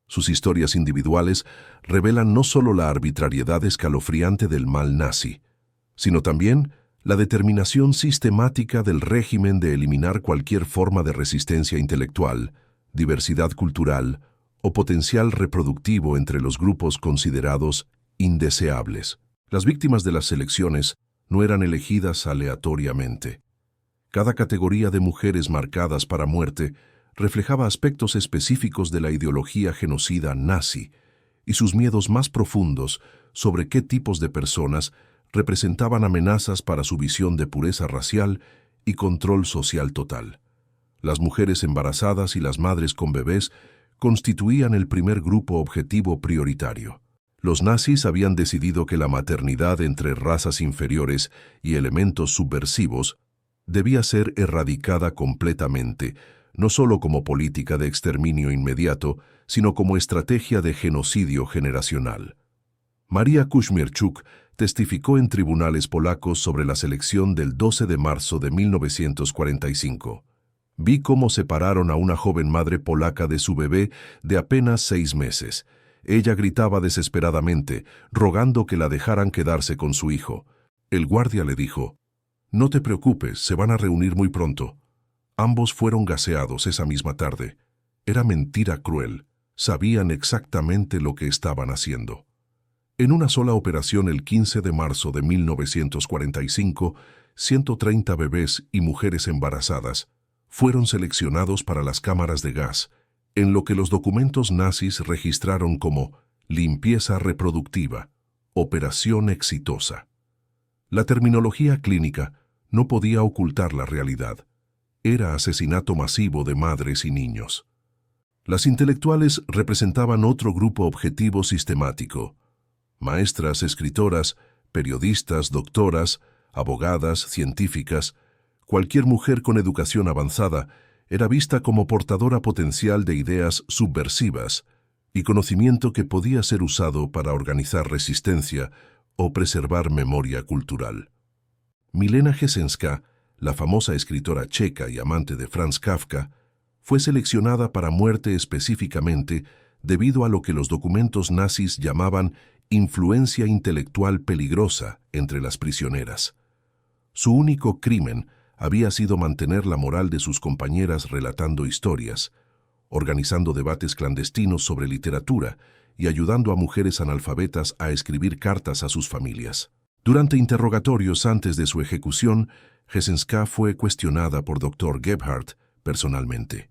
Speaker 1: Sus historias individuales revelan no solo la arbitrariedad escalofriante del mal nazi, sino también la determinación sistemática del régimen de eliminar cualquier forma de resistencia intelectual, diversidad cultural o potencial reproductivo entre los grupos considerados indeseables. Las víctimas de las selecciones no eran elegidas aleatoriamente. Cada categoría de mujeres marcadas para muerte reflejaba aspectos específicos de la ideología genocida nazi y sus miedos más profundos sobre qué tipos de personas representaban amenazas para su visión de pureza racial y control social total. Las mujeres embarazadas y las madres con bebés constituían el primer grupo objetivo prioritario. Los nazis habían decidido que la maternidad entre razas inferiores y elementos subversivos debía ser erradicada completamente, no solo como política de exterminio inmediato, sino como estrategia de genocidio generacional. Maria Kuśmierczuk testificó en tribunales polacos sobre la selección del 12 de marzo de 1945. Vi cómo separaron a una joven madre polaca de su bebé de apenas 6 meses. Ella gritaba desesperadamente, rogando que la dejaran quedarse con su hijo. El guardia le dijo: «No te preocupes, se van a reunir muy pronto». Ambos fueron gaseados esa misma tarde. Era mentira cruel. Sabían exactamente lo que estaban haciendo. En una sola operación el 15 de marzo de 1945, 130 bebés y mujeres embarazadas fueron seleccionados para las cámaras de gas, en lo que los documentos nazis registraron como limpieza reproductiva, operación exitosa. La terminología clínica no podía ocultar la realidad. Era asesinato masivo de madres y niños. Las intelectuales representaban otro grupo objetivo sistemático. Maestras, escritoras, periodistas, doctoras, abogadas, científicas, cualquier mujer con educación avanzada era vista como portadora potencial de ideas subversivas y conocimiento que podía ser usado para organizar resistencia o preservar memoria cultural. Milena Jesenská, la famosa escritora checa y amante de Franz Kafka, fue seleccionada para muerte específicamente debido a lo que los documentos nazis llamaban influencia intelectual peligrosa entre las prisioneras. Su único crimen había sido mantener la moral de sus compañeras relatando historias, organizando debates clandestinos sobre literatura y ayudando a mujeres analfabetas a escribir cartas a sus familias. Durante interrogatorios antes de su ejecución, Jesenská fue cuestionada por Dr. Gebhardt personalmente.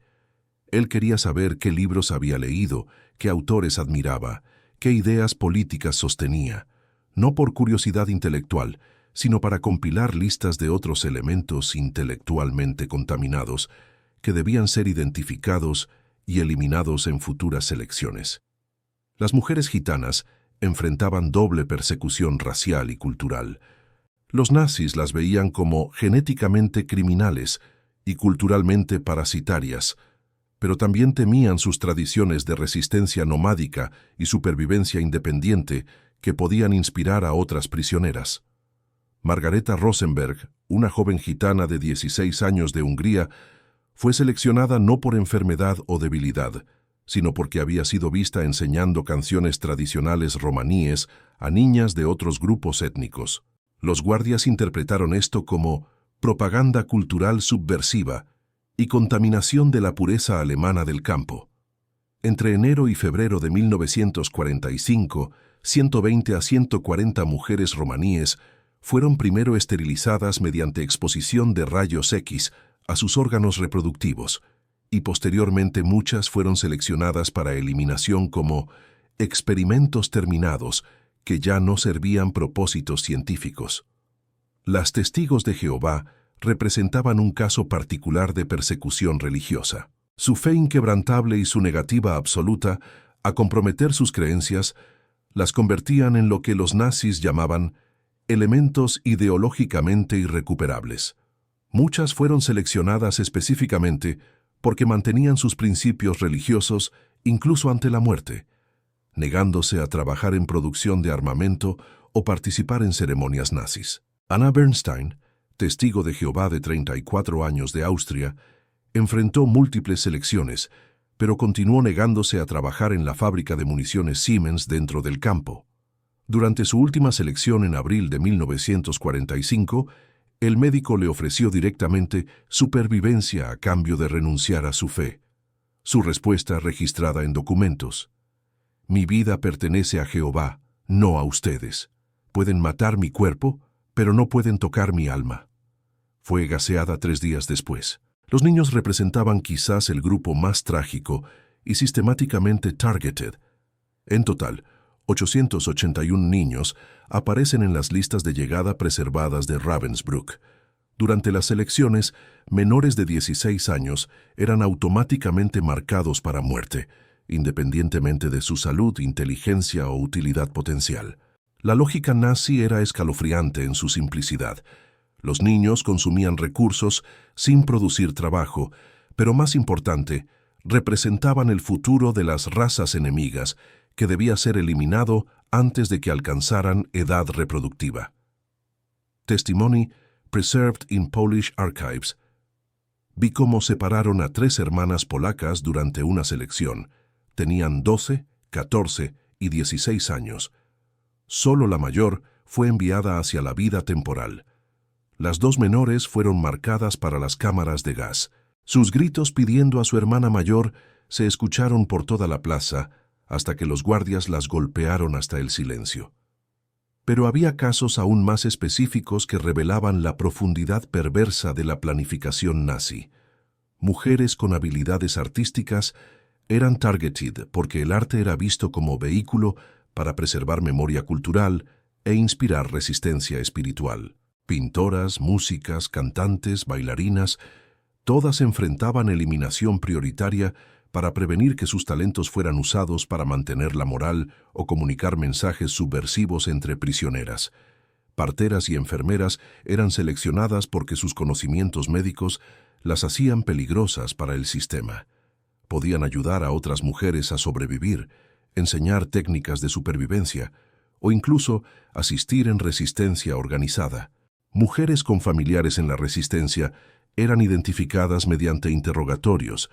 Speaker 1: Él quería saber qué libros había leído, qué autores admiraba, qué ideas políticas sostenía, no por curiosidad intelectual, sino para compilar listas de otros elementos intelectualmente contaminados que debían ser identificados y eliminados en futuras selecciones. Las mujeres gitanas enfrentaban doble persecución racial y cultural. Los nazis las veían como genéticamente criminales y culturalmente parasitarias, pero también temían sus tradiciones de resistencia nomádica y supervivencia independiente que podían inspirar a otras prisioneras. Margareta Rosenberg, una joven gitana de 16 años de Hungría, fue seleccionada no por enfermedad o debilidad, sino porque había sido vista enseñando canciones tradicionales romaníes a niñas de otros grupos étnicos. Los guardias interpretaron esto como propaganda cultural subversiva y contaminación de la pureza alemana del campo. Entre enero y febrero de 1945, 120 a 140 mujeres romaníes fueron primero esterilizadas mediante exposición de rayos X a sus órganos reproductivos, y posteriormente muchas fueron seleccionadas para eliminación como experimentos terminados que ya no servían propósitos científicos. Las testigos de Jehová representaban un caso particular de persecución religiosa. Su fe inquebrantable y su negativa absoluta a comprometer sus creencias las convertían en lo que los nazis llamaban elementos ideológicamente irrecuperables. Muchas fueron seleccionadas específicamente porque mantenían sus principios religiosos incluso ante la muerte, negándose a trabajar en producción de armamento o participar en ceremonias nazis. Anna Bernstein, testigo de Jehová de 34 años de Austria, enfrentó múltiples selecciones, pero continuó negándose a trabajar en la fábrica de municiones Siemens dentro del campo. Durante su última selección en abril de 1945, el médico le ofreció directamente supervivencia a cambio de renunciar a su fe. Su respuesta registrada en documentos: «Mi vida pertenece a Jehová, no a ustedes. Pueden matar mi cuerpo, pero no pueden tocar mi alma». Fue gaseada 3 días después. Los niños representaban quizás el grupo más trágico y sistemáticamente targeted. En total, 881 niños aparecen en las listas de llegada preservadas de Ravensbrück. Durante las elecciones, menores de 16 años eran automáticamente marcados para muerte, independientemente de su salud, inteligencia o utilidad potencial. La lógica nazi era escalofriante en su simplicidad. Los niños consumían recursos sin producir trabajo, pero más importante, representaban el futuro de las razas enemigas, que debía ser eliminado antes de que alcanzaran edad reproductiva. Testimony preserved in Polish Archives. Vi cómo separaron a 3 hermanas polacas durante una selección. Tenían 12, 14 y 16 años. Solo la mayor fue enviada hacia la vida temporal. Las 2 menores fueron marcadas para las cámaras de gas. Sus gritos pidiendo a su hermana mayor se escucharon por toda la plaza hasta que los guardias las golpearon hasta el silencio. Pero había casos aún más específicos que revelaban la profundidad perversa de la planificación nazi. Mujeres con habilidades artísticas eran targeted porque el arte era visto como vehículo para preservar memoria cultural e inspirar resistencia espiritual. Pintoras, músicas, cantantes, bailarinas, todas enfrentaban eliminación prioritaria para prevenir que sus talentos fueran usados para mantener la moral o comunicar mensajes subversivos entre prisioneras. Parteras y enfermeras eran seleccionadas porque sus conocimientos médicos las hacían peligrosas para el sistema. Podían ayudar a otras mujeres a sobrevivir, enseñar técnicas de supervivencia o incluso asistir en resistencia organizada. Mujeres con familiares en la resistencia eran identificadas mediante interrogatorios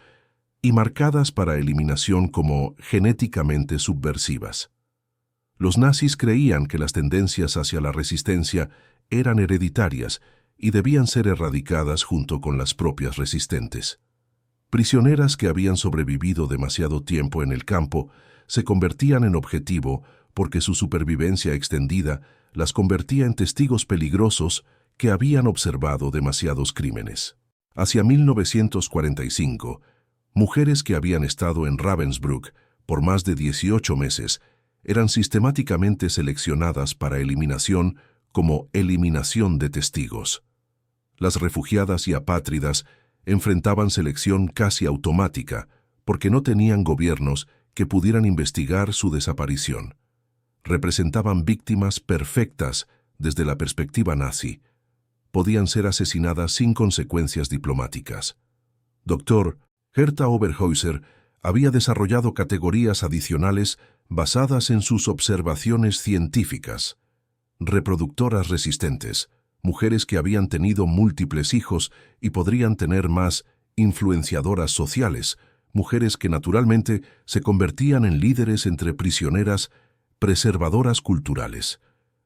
Speaker 1: y marcadas para eliminación como genéticamente subversivas. Los nazis creían que las tendencias hacia la resistencia eran hereditarias y debían ser erradicadas junto con las propias resistentes. Prisioneras que habían sobrevivido demasiado tiempo en el campo se convertían en objetivo porque su supervivencia extendida las convertía en testigos peligrosos que habían observado demasiados crímenes. Hacia 1945, mujeres que habían estado en Ravensbrück por más de 18 meses eran sistemáticamente seleccionadas para eliminación como eliminación de testigos. Las refugiadas y apátridas enfrentaban selección casi automática porque no tenían gobiernos que pudieran investigar su desaparición. Representaban víctimas perfectas desde la perspectiva nazi. Podían ser asesinadas sin consecuencias diplomáticas. Dr. Herta Oberhäuser había desarrollado categorías adicionales basadas en sus observaciones científicas. Reproductoras resistentes, mujeres que habían tenido múltiples hijos y podrían tener más; influenciadoras sociales, mujeres que naturalmente se convertían en líderes entre prisioneras; preservadoras culturales,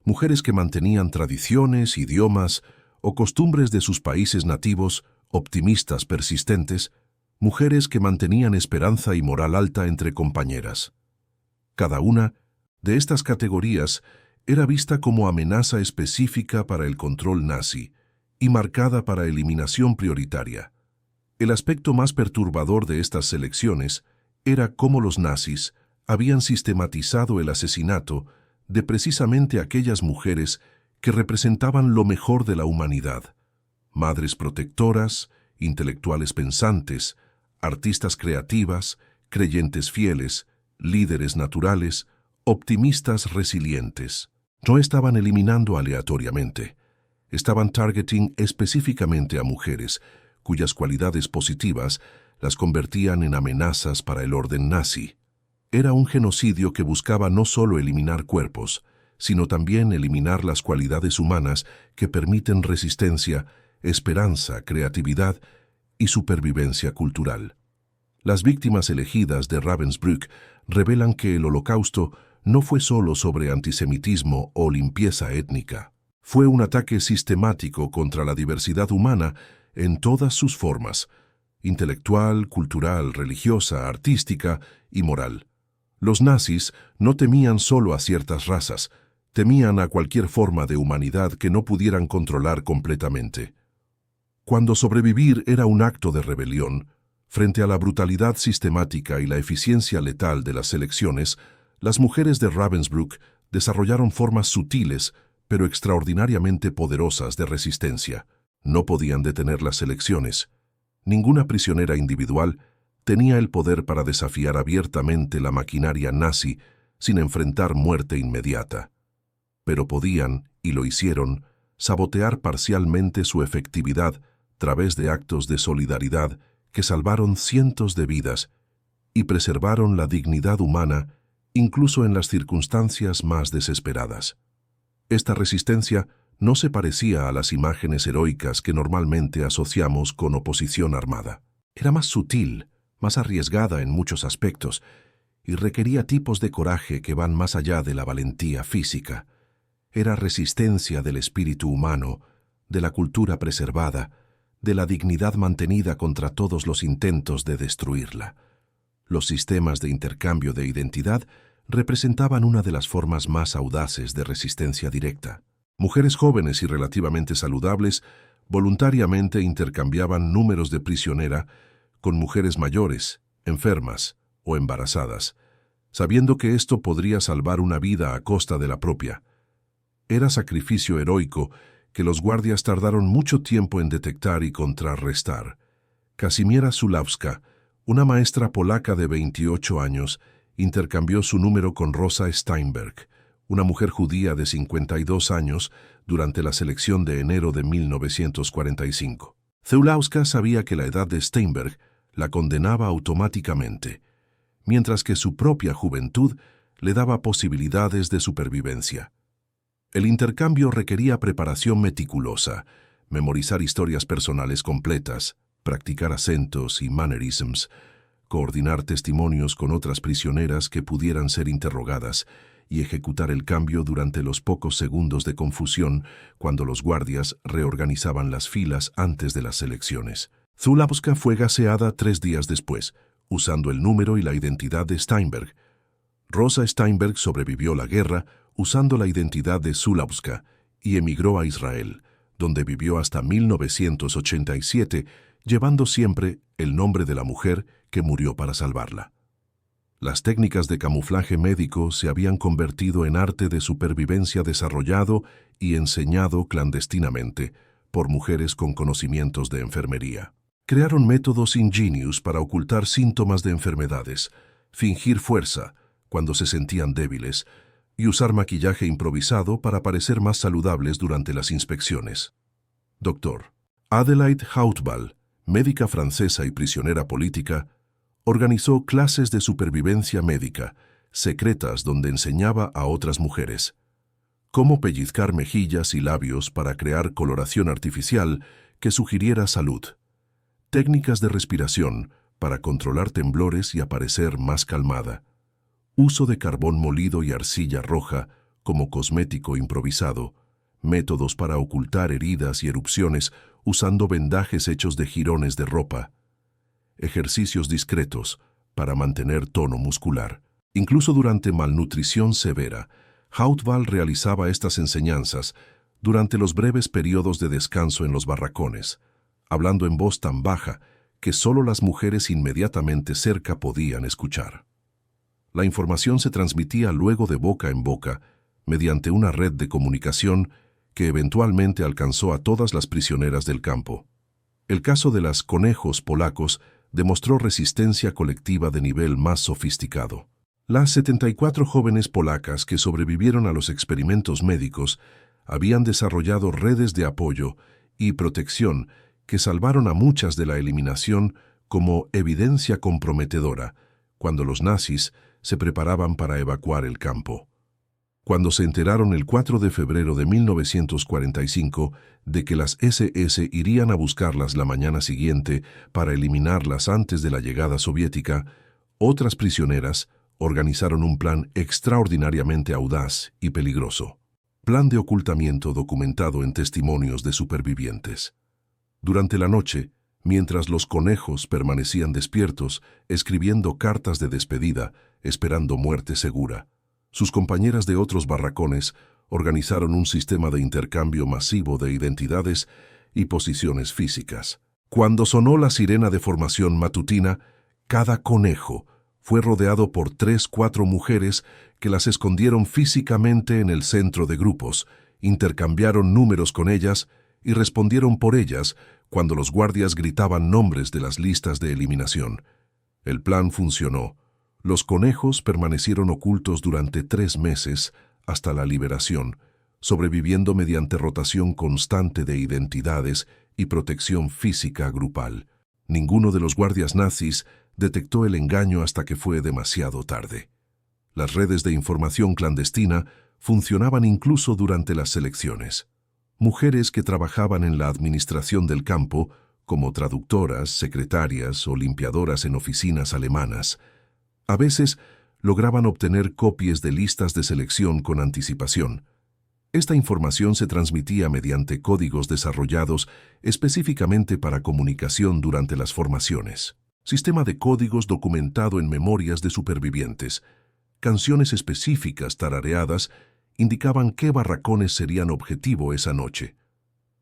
Speaker 1: mujeres que mantenían tradiciones, idiomas o costumbres de sus países nativos; optimistas persistentes, mujeres que mantenían esperanza y moral alta entre compañeras. Cada una de estas categorías era vista como amenaza específica para el control nazi y marcada para eliminación prioritaria. El aspecto más perturbador de estas selecciones era cómo los nazis habían sistematizado el asesinato de precisamente aquellas mujeres que representaban lo mejor de la humanidad: madres protectoras, intelectuales pensantes, artistas creativas, creyentes fieles, líderes naturales, optimistas resilientes. No estaban eliminando aleatoriamente. Estaban targeting específicamente a mujeres, cuyas cualidades positivas las convertían en amenazas para el orden nazi. Era un genocidio que buscaba no solo eliminar cuerpos, sino también eliminar las cualidades humanas que permiten resistencia, esperanza, creatividad y supervivencia cultural. Las víctimas elegidas de Ravensbrück revelan que el Holocausto no fue solo sobre antisemitismo o limpieza étnica. Fue un ataque sistemático contra la diversidad humana en todas sus formas: intelectual, cultural, religiosa, artística y moral. Los nazis no temían solo a ciertas razas, temían a cualquier forma de humanidad que no pudieran controlar completamente. Cuando sobrevivir era un acto de rebelión, frente a la brutalidad sistemática y la eficiencia letal de las selecciones, las mujeres de Ravensbrück desarrollaron formas sutiles pero extraordinariamente poderosas de resistencia. No podían detener las selecciones. Ninguna prisionera individual tenía el poder para desafiar abiertamente la maquinaria nazi sin enfrentar muerte inmediata. Pero podían, y lo hicieron, sabotear parcialmente su efectividad a través de actos de solidaridad que salvaron cientos de vidas y preservaron la dignidad humana incluso en las circunstancias más desesperadas. Esta resistencia no se parecía a las imágenes heroicas que normalmente asociamos con oposición armada. Era más sutil, más arriesgada en muchos aspectos, y requería tipos de coraje que van más allá de la valentía física. Era resistencia del espíritu humano, de la cultura preservada, de la dignidad mantenida contra todos los intentos de destruirla. Los sistemas de intercambio de identidad representaban una de las formas más audaces de resistencia directa. Mujeres jóvenes y relativamente saludables voluntariamente intercambiaban números de prisionera con mujeres mayores, enfermas o embarazadas, sabiendo que esto podría salvar una vida a costa de la propia. Era sacrificio heroico que los guardias tardaron mucho tiempo en detectar y contrarrestar. Kazimiera Zulawska, una maestra polaca de 28 años, intercambió su número con Rosa Steinberg, una mujer judía de 52 años, durante la selección de enero de 1945. Zulawska sabía que la edad de Steinberg la condenaba automáticamente, mientras que su propia juventud le daba posibilidades de supervivencia. El intercambio requería preparación meticulosa, memorizar historias personales completas, practicar acentos y mannerisms, coordinar testimonios con otras prisioneras que pudieran ser interrogadas y ejecutar el cambio durante los pocos segundos de confusión cuando los guardias reorganizaban las filas antes de las elecciones. Zulawska fue gaseada 3 días después, usando el número y la identidad de Steinberg. Rosa Steinberg sobrevivió la guerra usando la identidad de Zulawska y emigró a Israel, donde vivió hasta 1987, llevando siempre el nombre de la mujer que murió para salvarla. Las técnicas de camuflaje médico se habían convertido en arte de supervivencia desarrollado y enseñado clandestinamente por mujeres con conocimientos de enfermería. Crearon métodos ingenios para ocultar síntomas de enfermedades, fingir fuerza cuando se sentían débiles y usar maquillaje improvisado para parecer más saludables durante las inspecciones. Dr. Adelaide Hautbal, médica francesa y prisionera política, organizó clases de supervivencia médica, secretas donde enseñaba a otras mujeres cómo pellizcar mejillas y labios para crear coloración artificial que sugiriera salud, técnicas de respiración para controlar temblores y aparecer más calmada, uso de carbón molido y arcilla roja como cosmético improvisado, métodos para ocultar heridas y erupciones usando vendajes hechos de jirones de ropa, ejercicios discretos para mantener tono muscular. Incluso durante malnutrición severa, Hautbal realizaba estas enseñanzas durante los breves periodos de descanso en los barracones, hablando en voz tan baja que solo las mujeres inmediatamente cerca podían escuchar. La información se transmitía luego de boca en boca mediante una red de comunicación que eventualmente alcanzó a todas las prisioneras del campo. El caso de las conejos polacos demostró resistencia colectiva de nivel más sofisticado. Las 74 jóvenes polacas que sobrevivieron a los experimentos médicos habían desarrollado redes de apoyo y protección que salvaron a muchas de la eliminación como evidencia comprometedora cuando los nazis se preparaban para evacuar el campo. Cuando se enteraron el 4 de febrero de 1945 de que las SS irían a buscarlas la mañana siguiente para eliminarlas antes de la llegada soviética, otras prisioneras organizaron un plan extraordinariamente audaz y peligroso. Plan de ocultamiento documentado en testimonios de supervivientes. Durante la noche, mientras los conejos permanecían despiertos, escribiendo cartas de despedida, esperando muerte segura, sus compañeras de otros barracones organizaron un sistema de intercambio masivo de identidades y posiciones físicas. Cuando sonó la sirena de formación matutina, cada conejo fue rodeado por 3-4 mujeres que las escondieron físicamente en el centro de grupos, intercambiaron números con ellas y respondieron por ellas cuando los guardias gritaban nombres de las listas de eliminación. El plan funcionó. Los conejos permanecieron ocultos durante 3 meses hasta la liberación, sobreviviendo mediante rotación constante de identidades y protección física grupal. Ninguno de los guardias nazis detectó el engaño hasta que fue demasiado tarde. Las redes de información clandestina funcionaban incluso durante las selecciones. Mujeres que trabajaban en la administración del campo, como traductoras, secretarias o limpiadoras en oficinas alemanas, a veces lograban obtener copias de listas de selección con anticipación. Esta información se transmitía mediante códigos desarrollados específicamente para comunicación durante las formaciones. Sistema de códigos documentado en memorias de supervivientes. Canciones específicas tarareadas indicaban qué barracones serían objetivo esa noche.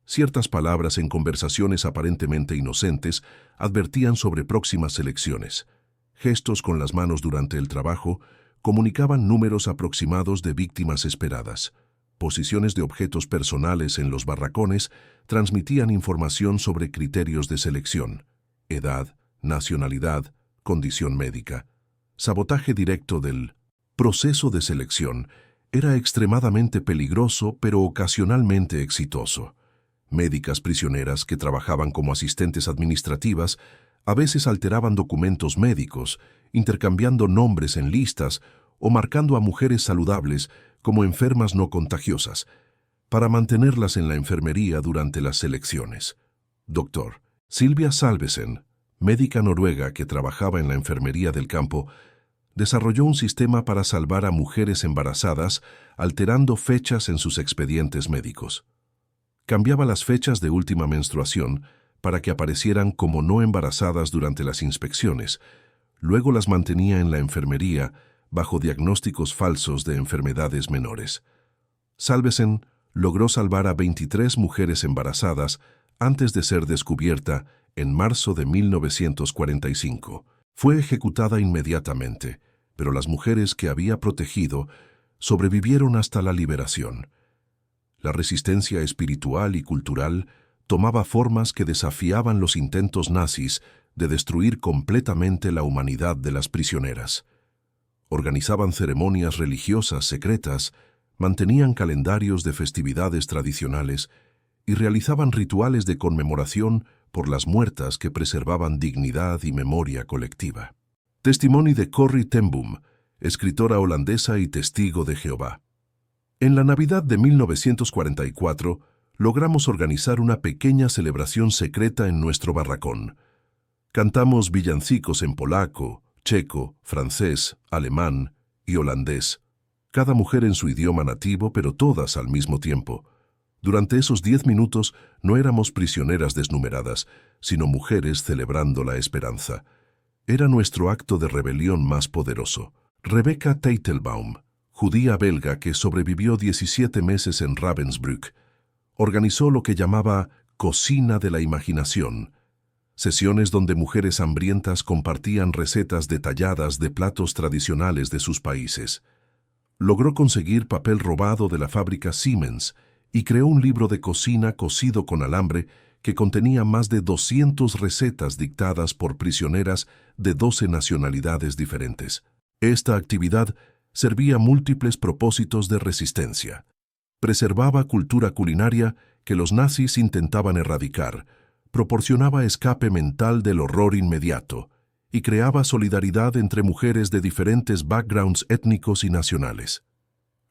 Speaker 1: Ciertas palabras en conversaciones aparentemente inocentes advertían sobre próximas selecciones. Gestos con las manos durante el trabajo comunicaban números aproximados de víctimas esperadas. Posiciones de objetos personales en los barracones transmitían información sobre criterios de selección, edad, nacionalidad, condición médica. Sabotaje directo del proceso de selección era extremadamente peligroso pero ocasionalmente exitoso. Médicas prisioneras que trabajaban como asistentes administrativas a veces alteraban documentos médicos, intercambiando nombres en listas o marcando a mujeres saludables como enfermas no contagiosas, para mantenerlas en la enfermería durante las selecciones. Dr. Silvia Salvesen, médica noruega que trabajaba en la enfermería del campo, desarrolló un sistema para salvar a mujeres embarazadas alterando fechas en sus expedientes médicos. Cambiaba las fechas de última menstruación para que aparecieran como no embarazadas durante las inspecciones. Luego las mantenía en la enfermería bajo diagnósticos falsos de enfermedades menores. Salvesen logró salvar a 23 mujeres embarazadas antes de ser descubierta en marzo de 1945. Fue ejecutada inmediatamente, pero las mujeres que había protegido sobrevivieron hasta la liberación. La resistencia espiritual y cultural tomaba formas que desafiaban los intentos nazis de destruir completamente la humanidad de las prisioneras. Organizaban ceremonias religiosas secretas, mantenían calendarios de festividades tradicionales y realizaban rituales de conmemoración por las muertas que preservaban dignidad y memoria colectiva. Testimonio de Corrie ten Boom, escritora holandesa y testigo de Jehová. En la Navidad de 1944, logramos organizar una pequeña celebración secreta en nuestro barracón. Cantamos villancicos en polaco, checo, francés, alemán y holandés. Cada mujer en su idioma nativo, pero todas al mismo tiempo. Durante esos 10 minutos no éramos prisioneras desnumeradas, sino mujeres celebrando la esperanza. Era nuestro acto de rebelión más poderoso. Rebecca Teitelbaum, judía belga que sobrevivió 17 meses en Ravensbrück, organizó lo que llamaba Cocina de la Imaginación, sesiones donde mujeres hambrientas compartían recetas detalladas de platos tradicionales de sus países. Logró conseguir papel robado de la fábrica Siemens y creó un libro de cocina cosido con alambre que contenía más de 200 recetas dictadas por prisioneras de 12 nacionalidades diferentes. Esta actividad servía múltiples propósitos de resistencia. Preservaba cultura culinaria que los nazis intentaban erradicar, proporcionaba escape mental del horror inmediato y creaba solidaridad entre mujeres de diferentes backgrounds étnicos y nacionales.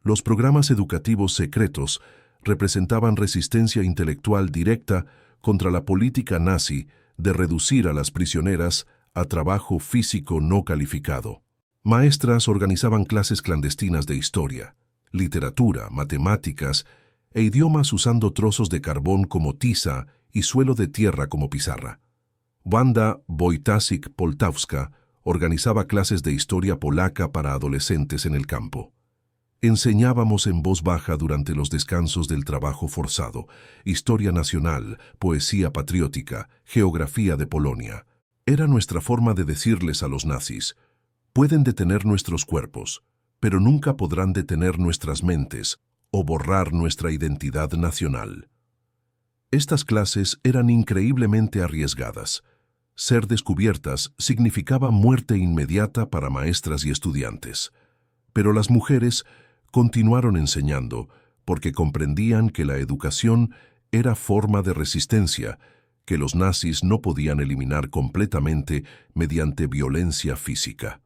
Speaker 1: Los programas educativos secretos representaban resistencia intelectual directa contra la política nazi de reducir a las prisioneras a trabajo físico no calificado. Maestras organizaban clases clandestinas de historia, literatura, matemáticas e idiomas usando trozos de carbón como tiza y suelo de tierra como pizarra. Wanda Wojtasik-Poltawska organizaba clases de historia polaca para adolescentes en el campo. Enseñábamos en voz baja durante los descansos del trabajo forzado, historia nacional, poesía patriótica, geografía de Polonia. Era nuestra forma de decirles a los nazis: pueden detener nuestros cuerpos, pero nunca podrán detener nuestras mentes o borrar nuestra identidad nacional. Estas clases eran increíblemente arriesgadas. Ser descubiertas significaba muerte inmediata para maestras y estudiantes. Pero las mujeres continuaron enseñando porque comprendían que la educación era forma de resistencia que los nazis no podían eliminar completamente mediante violencia física.